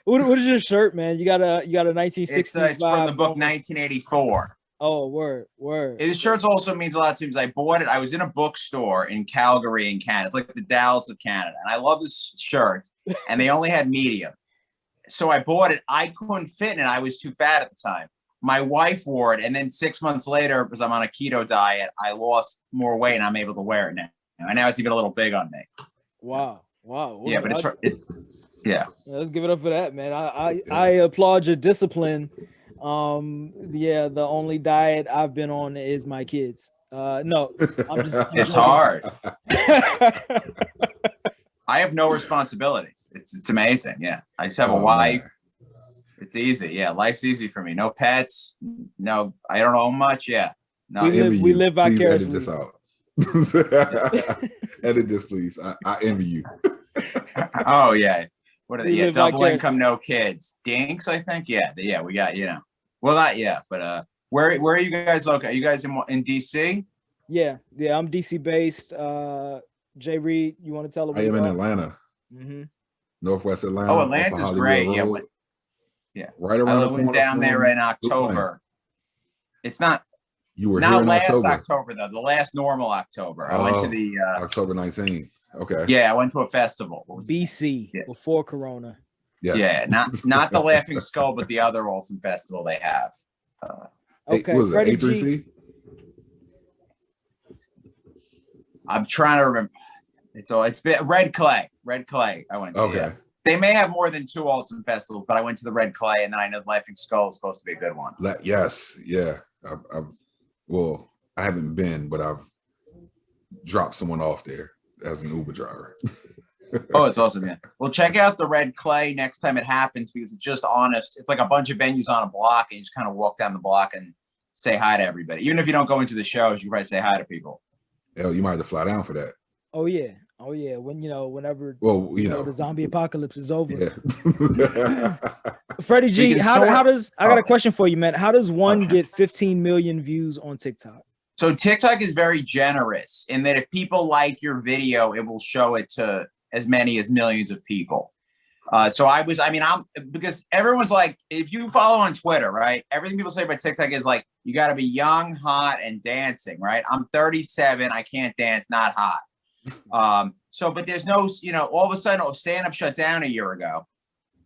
What is your shirt, man? You got a 1960s. It's from the book 1984. Oh, word. This shirt also means a lot to me because I bought it. I was in a bookstore in Calgary in Canada. It's like the Dallas of Canada. And I love this shirt. And they only had medium. So I bought it. I couldn't fit in it. I was too fat at the time. My wife wore it. And then 6 months later, because I'm on a keto diet, I lost more weight and I'm able to wear it now. And now it's even a little big on me. Wow. Yeah, but yeah. Let's give it up for that, man. I applaud your discipline. The only diet I've been on is my kids. No, it's hard. I have no responsibilities. It's amazing. Yeah, I just have a wife. Man. It's easy. Yeah, life's easy for me. No pets. No, I don't own much. Yeah, no. We live vicariously. Please edit this out. Edit this, please. I envy you. Oh yeah. What are they? Yeah, double income, no kids. Dinks, I think. Yeah, we got, well, not yet, but where are you guys located? Are you guys in DC? Yeah, I'm DC based. Jay Reed, you want to tell them? I am in Atlanta. Mm-hmm. Northwest Atlanta. Oh, Atlanta's great. Yeah. Right around the corner. Down there in October. It's not. You were not here in last October though. The last normal October. I went to the October 19th. Okay. Yeah, I went to a festival. BC before Corona. Yes. Yeah, not the Laughing Skull, but the other awesome festival they have. Okay. Was it A3C? I'm trying to remember. It's been Red Clay. I went to. Okay. Yeah. They may have more than two awesome festivals, but I went to the Red Clay, and then I know the Laughing Skull is supposed to be a good one. Yes. Yeah. I haven't been, but I've dropped someone off there as an Uber driver. Oh, it's awesome, man. Well, check out the Red Clay next time it happens because it's just honest. It's like a bunch of venues on a block, and you just kind of walk down the block and say hi to everybody. Even if you don't go into the shows, you can probably say hi to people. Hell, you might have to fly down for that. Oh yeah. Whenever the zombie apocalypse is over. Yeah. Freddie G, can how sort- does I got a Okay. question for you, man? How does one Okay. get 15 million views on TikTok? So TikTok is very generous in that if people like your video, it will show it to as many as millions of people. So I'm because everyone's like, if you follow on Twitter, right? Everything people say about TikTok is like, you got to be young, hot, and dancing, right? I'm 37. I can't dance, not hot. But there's no, all of a sudden, stand-up shut down a year ago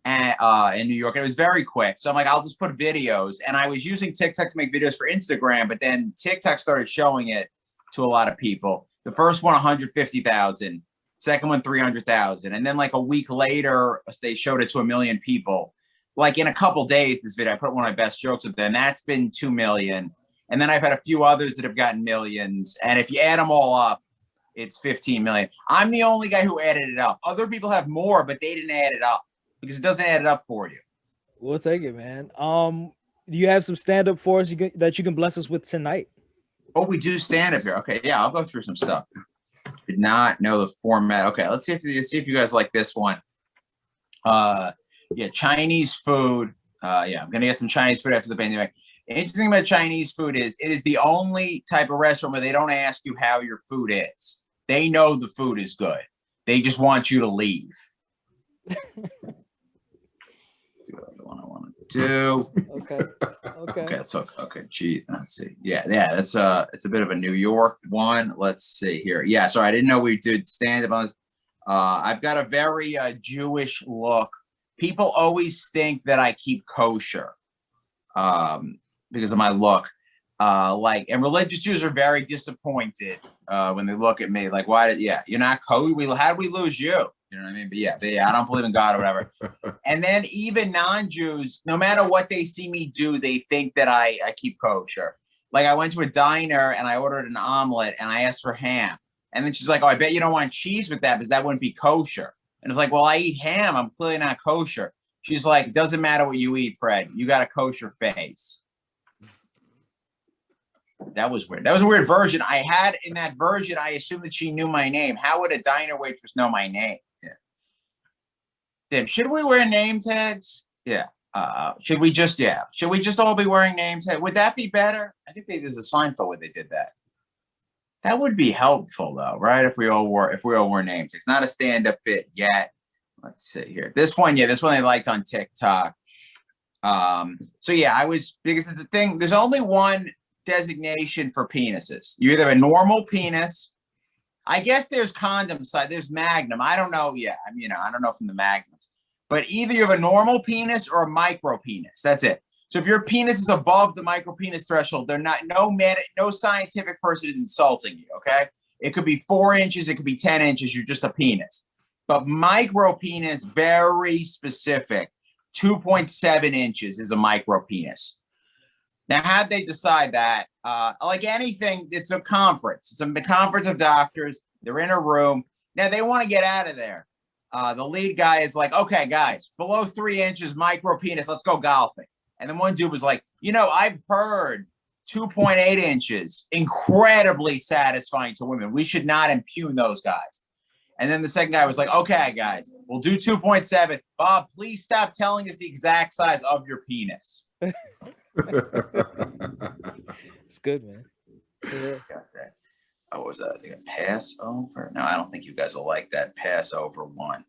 in New York. It was very quick. So I'm like, I'll just put videos. And I was using TikTok to make videos for Instagram, but then TikTok started showing it to a lot of people. The first one, 150,000. Second one, 300,000. And then like a week later, they showed it to 1 million people. Like in a couple days, this video, I put one of my best jokes up there, and that's been 2 million. And then I've had a few others that have gotten millions. And if you add them all up, it's 15 million. I'm the only guy who added it up. Other people have more, but they didn't add it up because it doesn't add it up for you. We'll take it, man. Do you have some stand-up for us that you can bless us with tonight? Oh, we do stand up here. Okay, yeah, I'll go through some stuff. Did not know the format. Okay, let's see if you guys like this one. Yeah, Chinese food. Yeah, I'm gonna get some Chinese food after the pandemic. Interesting about Chinese food is it is the only type of restaurant where they don't ask you how your food is. They know the food is good. They just want you to leave. Do the one I want to do. Okay. Okay, okay. Gee, let's see. Yeah, it's a bit of a New York one. Let's see here. Yeah, sorry, I didn't know we did stand up on this. I've got a very Jewish look. People always think that I keep kosher because of my look. And religious Jews are very disappointed when they look at me. Like, you're not kosher. How'd we lose you? You know what I mean? But yeah, I don't believe in God or whatever. And then even non-Jews, no matter what they see me do, they think that I keep kosher. Like I went to a diner and I ordered an omelet and I asked for ham. And then she's like, oh, I bet you don't want cheese with that because that wouldn't be kosher. And it's like, well, I eat ham. I'm clearly not kosher. She's like, it doesn't matter what you eat, Fred. You got a kosher face. That was weird. That was a weird version. I had in that version, I assumed that she knew my name. How would a diner waitress know my name? Yeah. Damn, should we wear name tags? Yeah. Should we just all be wearing name tags? Would that be better? I think there's a Seinfeld where they did that. That would be helpful though, right? If we all wore name tags. Not a stand-up bit yet. Let's see here. This one they liked on TikTok. So yeah, because it's a thing. There's only one designation for penises. You either have a normal penis. I guess there's condom side. There's Magnum. I don't know. Yeah, I don't know from the Magnums. But either you have a normal penis or a micro penis. That's it. So if your penis is above the micro penis threshold, no scientific person is insulting you. Okay, it could be 4 inches. It could be 10 inches. You're just a penis. But micro penis, very specific. 2.7 inches is a micro penis. Now, how'd they decide that? Like anything, it's a conference. It's a conference of doctors. They're in a room. Now, they want to get out of there. The lead guy is like, okay, guys, below 3 inches, micro penis, let's go golfing. And then one dude was like, I've heard 2.8 inches, incredibly satisfying to women. We should not impugn those guys. And then the second guy was like, okay, guys, we'll do 2.7. Bob, please stop telling us the exact size of your penis. It's good, man. Yeah. What was that? A Passover? No, I don't think you guys will like that Passover one.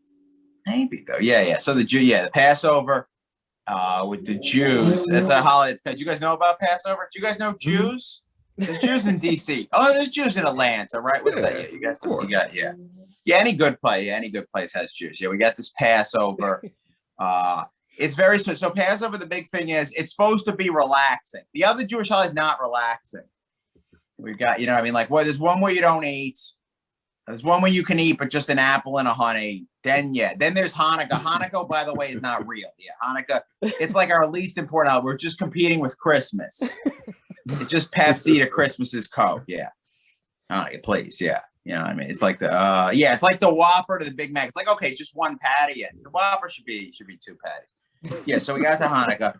Maybe though. Yeah. So the Passover with the Jews. It's a holiday. Do you guys know about Passover? Do you guys know Jews? There's Jews in DC. Oh, there's Jews in Atlanta, right? What's that? Yeah, Yeah, any good place has Jews. Yeah, we got this Passover. It's very so Passover. The big thing is it's supposed to be relaxing. The other Jewish holiday is not relaxing. We've got, there's one where you don't eat. There's one where you can eat, but just an apple and a honey. Then there's Hanukkah. Hanukkah, by the way, is not real. Yeah, Hanukkah. It's like our least important. We're just competing with Christmas. It's just Pepsi to Christmas's Coke. Yeah. Please. Yeah. It's like it's like the Whopper to the Big Mac. It's like, okay, just one patty. And the Whopper should be 2 patties. Yeah. So we got the Hanukkah.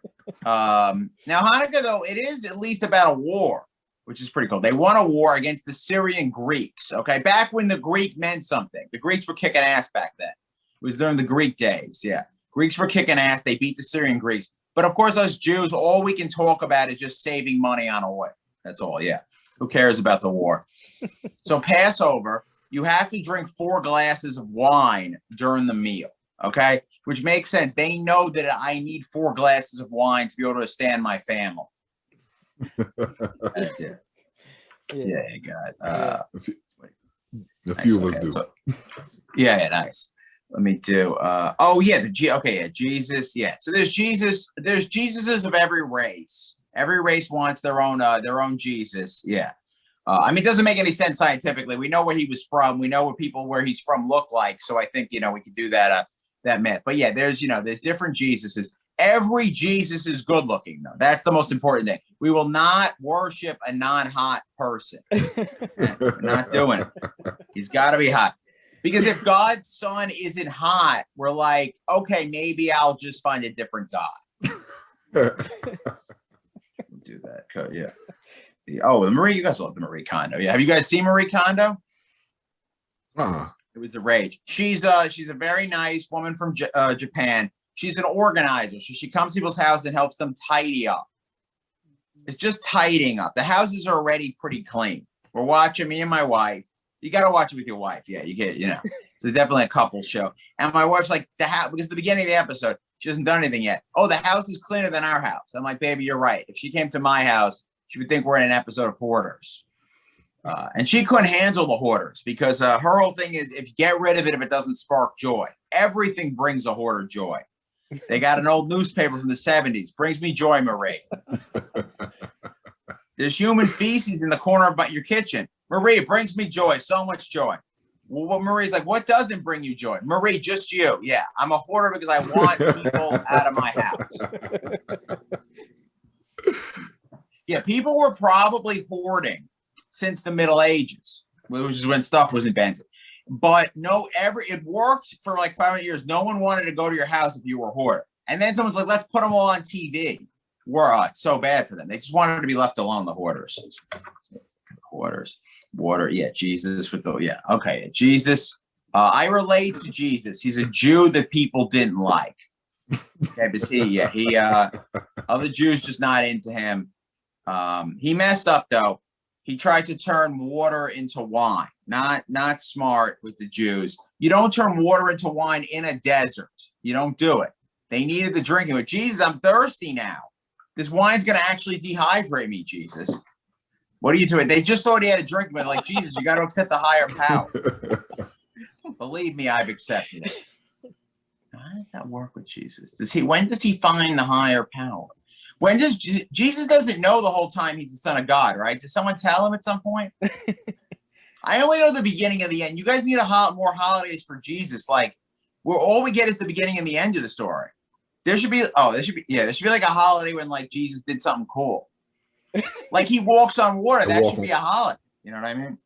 Now Hanukkah, though, it is at least about a war, which is pretty cool. They won a war against the Syrian Greeks. Okay. Back when the Greek meant something. The Greeks were kicking ass back then. It was during the Greek days. Yeah. Greeks were kicking ass. They beat the Syrian Greeks. But of course, us Jews, all we can talk about is just saving money on oil. That's all. Yeah. Who cares about the war? So Passover, you have to drink 4 glasses of wine during the meal. Okay. Which makes sense. They know that I need 4 glasses of wine to be able to stand my family. That's it. Yeah, you got a few of us do. So, yeah, nice. Let me do. Jesus. Yeah. So there's Jesus. There's Jesuses of every race. Every race wants their own Jesus. Yeah. I mean, it doesn't make any sense scientifically. We know where he was from. We know what people where he's from look like. So I think we could do that myth. But yeah, there's different Jesuses. Every Jesus is good looking though. That's the most important thing. We will not worship a non-hot person. We're not doing it. He's got to be hot. Because if God's son isn't hot, we're like, okay, maybe I'll just find a different God. Do that. Yeah. Oh, Marie, you guys love the Marie Kondo. Yeah. Have you guys seen Marie Kondo? It was a rage. She's a very nice woman from Japan. She's an organizer. So she comes to people's house and helps them tidy up. It's just tidying up. The houses are already pretty clean. We're watching, me and my wife. You got to watch it with your wife. Yeah, you get, it's definitely a couple show. And my wife's like, because at the beginning of the episode, she hasn't done anything yet. Oh, the house is cleaner than our house. I'm like, baby, you're right. If she came to my house, she would think we're in an episode of Hoarders. And she couldn't handle the Hoarders because her whole thing is if you get rid of it, if it doesn't spark joy. Everything brings a hoarder joy. They got an old newspaper from the 70s. Brings me joy, Marie. There's human feces in the corner of your kitchen. Marie, it brings me joy. So much joy. Well, Marie's like, what doesn't bring you joy? Marie, just you. Yeah, I'm a hoarder because I want people out of my house. Yeah, people were probably hoarding since the Middle Ages, which is when stuff was invented. But it worked for like 500 years. No one wanted to go to your house if you were a hoarder. And then someone's like, let's put them all on TV. It's so bad for them. They just wanted to be left alone, the hoarders. Water. Yeah, Jesus with okay. Jesus. I relate to Jesus. He's a Jew that people didn't like. Okay, but other Jews just not into him. He messed up though. He tried to turn water into wine. Not smart with the Jews. You don't turn water into wine in a desert. You don't do it. They needed the drinking. But Jesus, I'm thirsty now. This wine's going to actually dehydrate me, Jesus. What are you doing? They just thought he had a drink, but like, Jesus, you got to accept the higher power. Believe me, I've accepted it. How does that work with Jesus? When does he find the higher power? When does Jesus doesn't know the whole time he's the son of God, right? Did someone tell him at some point? I only know the beginning and the end. You guys need more holidays for Jesus. Like, where all we get is the beginning and the end of the story. There should be like a holiday when like Jesus did something cool. Like he walks on water. That should be a holiday. You know what I mean?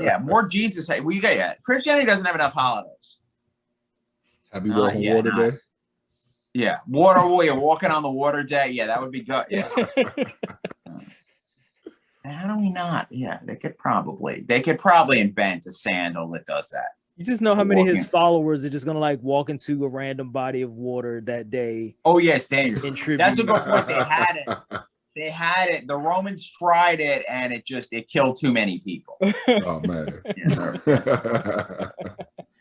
Yeah, more Jesus. Christianity doesn't have enough holidays. Happy Walking Water Day. Yeah, walking on the water day. Yeah, that would be good. Yeah. How do we not? Yeah, they could probably invent a sandal that does that. You just know how many of his followers are just gonna like walk into a random body of water that day. Oh yeah, it's dangerous. That's a good point. They had it. The Romans tried it, and it killed too many people. Oh man.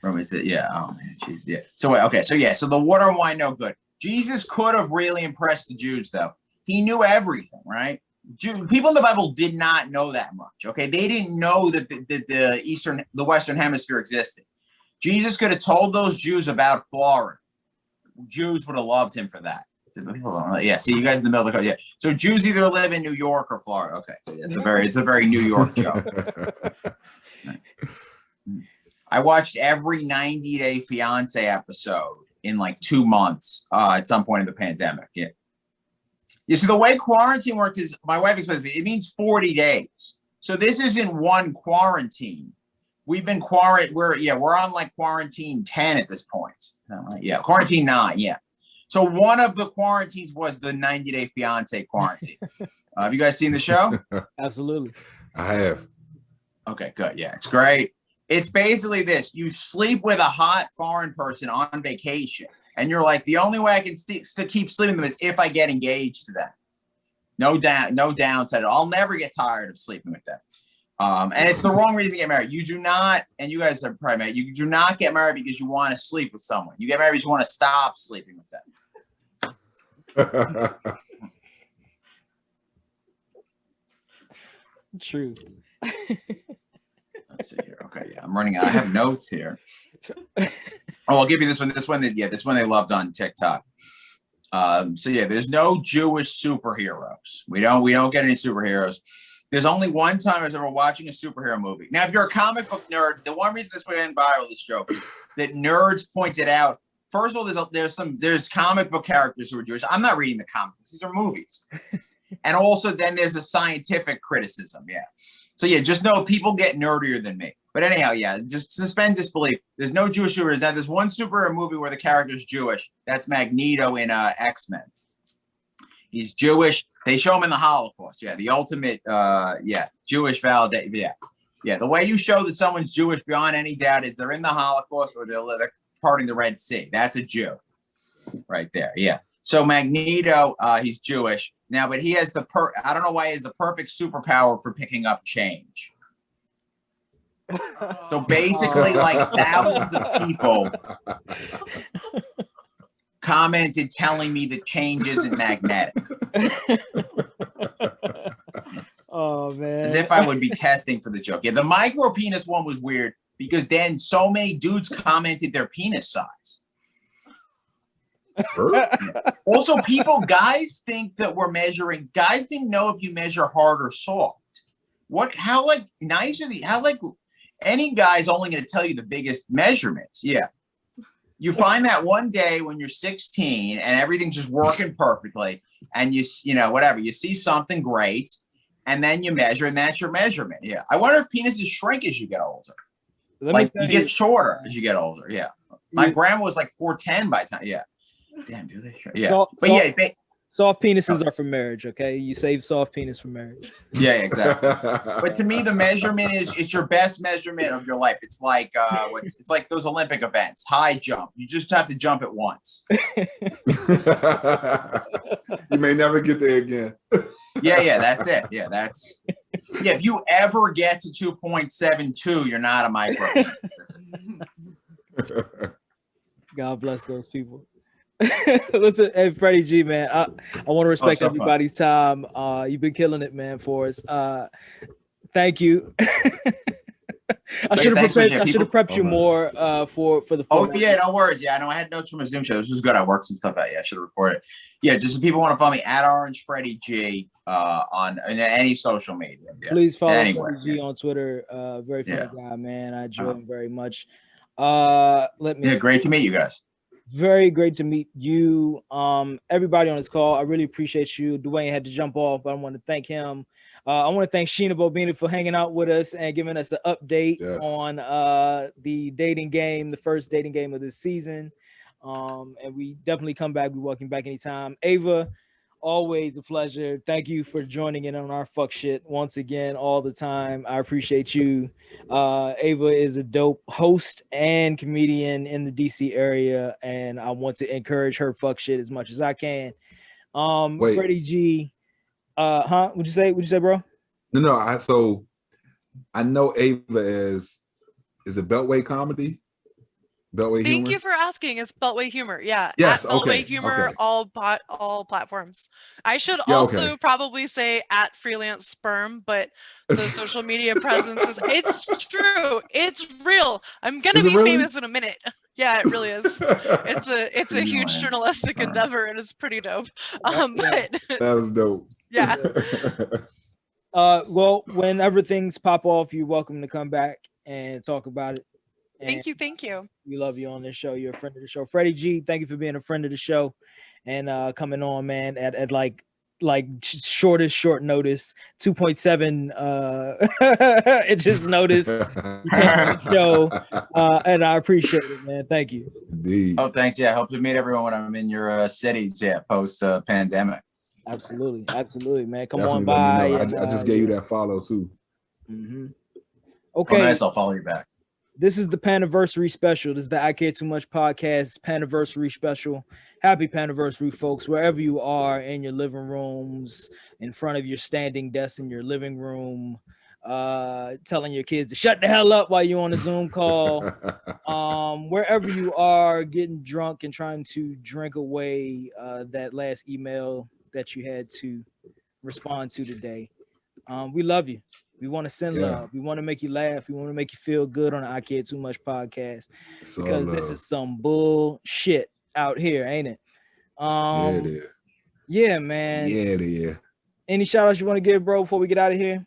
Romans did, yeah. Oh man, jeez, yeah. So the water and wine, no good. Jesus could have really impressed the Jews, though. He knew everything, right? People in the Bible did not know that much. Okay, they didn't know that the Western Hemisphere existed. Jesus could have told those Jews about Florida. Jews would have loved him for that. Yeah, see, you guys in the middle of the country. Yeah, so Jews either live in New York or Florida. Okay, it's a very New York joke. I watched every 90-day Fiance episode in like 2 months at some point in the pandemic. Yeah. You see, the way quarantine works is, my wife explains to me, it means 40 days. So this isn't one quarantine. We've been quarantined. We're on like quarantine 10 at this point. Yeah, quarantine 9. Yeah. So one of the quarantines was the 90-day Fiance Quarantine. Have you guys seen the show? Absolutely. I have. Okay, good. Yeah, it's great. It's basically this: you sleep with a hot foreign person on vacation, and you're like, the only way I can keep sleeping with them is if I get engaged to them. No downside. I'll never get tired of sleeping with them. And it's the wrong reason to get married. You do not, and you guys are probably married, you do not get married because you want to sleep with someone. You get married because you want to stop sleeping with them. True. Let's see here. Okay, yeah, I'm running out. I have notes here. Oh, I'll give you this one. This one they loved on TikTok. So yeah, there's no Jewish superheroes. We don't get any superheroes. There's only one time I was ever watching a superhero movie. Now, if you're a comic book nerd, the one reason this went viral, this joke, is that nerds pointed out. First of all, there's comic book characters who are Jewish. I'm not reading the comics; these are movies. And also, then there's a scientific criticism. Yeah. So yeah, just know people get nerdier than me. But anyhow, yeah, just suspend disbelief. There's no Jewish superheroes. Now, there's one superhero movie where the character's Jewish. That's Magneto in X-Men. He's Jewish. They show him in the Holocaust. Yeah, the ultimate, Jewish validation. Yeah. The way you show that someone's Jewish beyond any doubt is they're in the Holocaust or they're parting the Red Sea. That's a Jew, right there. Yeah. So Magneto, he's Jewish now, but he has I don't know why he has the perfect superpower for picking up change. So basically, like thousands of people commented telling me the change isn't magnetic. Oh man. As if I would be testing for the joke. Yeah, the micro penis one was weird because then so many dudes commented their penis size. Also, guys think that we're measuring. Guys didn't know if you measure hard or soft. How nice are the? How any guy's only going to tell you the biggest measurements. Yeah. You find that one day when you're 16 and everything's just working perfectly and you see something great and then you measure and that's your measurement. Yeah. I wonder if penises shrink as you get older. You get shorter as you get older. Yeah. My grandma was like 4'10" by the time. Yeah. Damn, do they shrink? Yeah. Soft penises are for marriage, okay? You save soft penis for marriage. Yeah, exactly. But to me, the measurement it's your best measurement of your life. It's like it's like those Olympic events, high jump. You just have to jump it once. You may never get there again. Yeah, that's it. Yeah, if you ever get to 2.72, you're not a micro. God bless those people. Listen, hey Freddie G, man, I want to respect everybody's time. You've been killing it, man, for us. Thank you. I should have prepped you more for the format. Oh yeah, no worries. Yeah, I know I had notes from a Zoom show. This was good. I worked some stuff out. Yeah, I should have recorded it. Yeah, just if people want to follow me at Orange Freddie G on any social media. Yeah. Please follow Freddie G on Twitter. Very funny guy, man. I enjoy him very much. Great to meet you guys. Very great to meet you. Everybody on this call, I really appreciate you. Dwayne had to jump off, but I want to thank him. I want to thank Sheena Bobina for hanging out with us and giving us an update on the dating game, the first dating game of this season. And we definitely come back. We welcome back anytime. Ava, always a pleasure. Thank you for joining in on our fuck shit once again, all the time. I appreciate you. Ava is a dope host and comedian in the DC area, and I want to encourage her fuck shit as much as I can. Freddie G, What'd you say, bro? No. So I know Ava is it Beltway comedy? Beltway Thank humor? you for asking. It's Beltway humor. Yeah. Yes. At Beltway humor, all platforms. I should also probably say at freelance sperm, but the social media presence it's true. It's real. I'm gonna be famous in a minute. Yeah, it really is. It's a huge journalistic endeavor and it's pretty dope. But that was dope. Yeah. Well, whenever things pop off, you're welcome to come back and talk about it. And thank you. We love you on this show. You're a friend of the show. Freddie G, thank you for being a friend of the show and coming on, man, at like short notice, 2.7 inches notice. Show, and I appreciate it, man. Thank you. Indeed. Oh, thanks. Yeah, I hope to meet everyone when I'm in your cities. Yeah, post pandemic. Absolutely, man. Come Definitely on by. I just gave you that follow too. Mm-hmm. Okay. Oh, nice. I'll follow you back. This is the Panniversary Special. This is the I Care Too Much podcast Panniversary Special. Happy Panniversary, folks, wherever you are, in your living rooms, in front of your standing desk in your living room, telling your kids to shut the hell up while you're on a Zoom call. Wherever you are, getting drunk and trying to drink away that last email that you had to respond to today. We love you. We want to send love. We want to make you laugh. We want to make you feel good on the I Care Too Much podcast, because this is some bullshit out here, ain't it? Yeah, it is. Yeah, man. Yeah, it is. Any shout outs you want to give, bro, before we get out of here?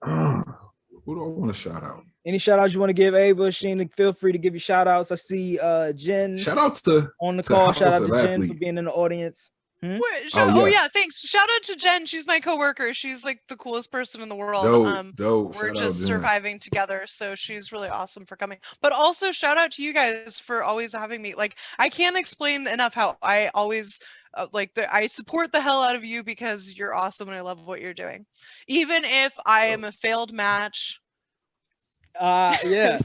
Who do I want to shout out? Any shout outs you want to give, Ava, Sheena? Feel free to give your shout outs. I see Jen. Shout outs to on the call. Shout out to Jen Athlete for being in the audience. Wait, yes. yeah, thanks. Shout out to Jen. She's my coworker. She's like the coolest person in the world. Dope. We're Shout just out, surviving together, so she's really awesome for coming. But also shout out to you guys for always having me. Like, I can't explain enough how I always I support the hell out of you, because you're awesome and I love what you're doing. Even if I am a failed match. Yeah.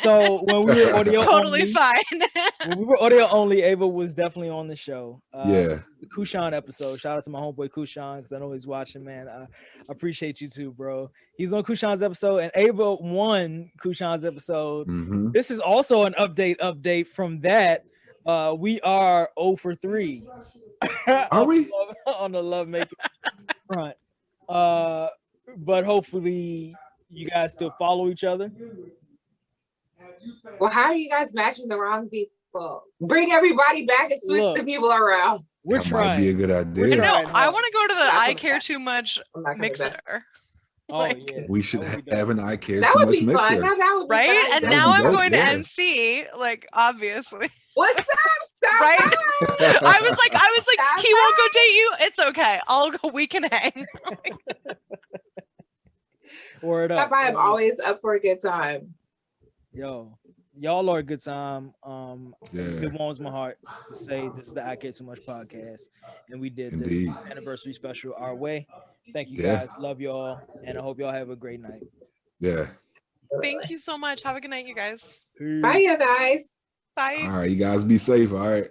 So when we were audio totally only, fine. when we were audio only, Ava was definitely on the show. Yeah. The Kushan episode. Shout out to my homeboy Kushan, because I know he's watching, man. I appreciate you too, bro. He's on Kushan's episode, and Ava won Kushan's episode. Mm-hmm. This is also an update from that. We are 0 for 3. Are we? On the love making front. But hopefully you guys still follow each other. Well, how are you guys matching the wrong people? Bring everybody back and switch the people around. We're that trying. Might be a good idea. No, I want to go to the I Care Too Much mixer. Oh, yeah. We should have an I Care That Too would Much be mixer. fun. That would be right? fun. And That now would I'm be dope, going yeah. to NC, like, obviously. What's up? Stop Right? by. I was like, Stop he won't go date you. It's okay. I'll go. We can hang. Word Stop up. by. I'm always up for a good time. Yo, y'all are a good time. Yeah. It warms my heart to say this is the I Care Too Much podcast, and we did Indeed. this anniversary special our way. Thank you Yeah. guys. Love y'all, and I hope y'all have a great night. Yeah. Thank you so much. Have a good night, you guys. Bye, you guys. Bye. All right, you guys be safe. All right.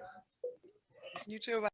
You too. Bye.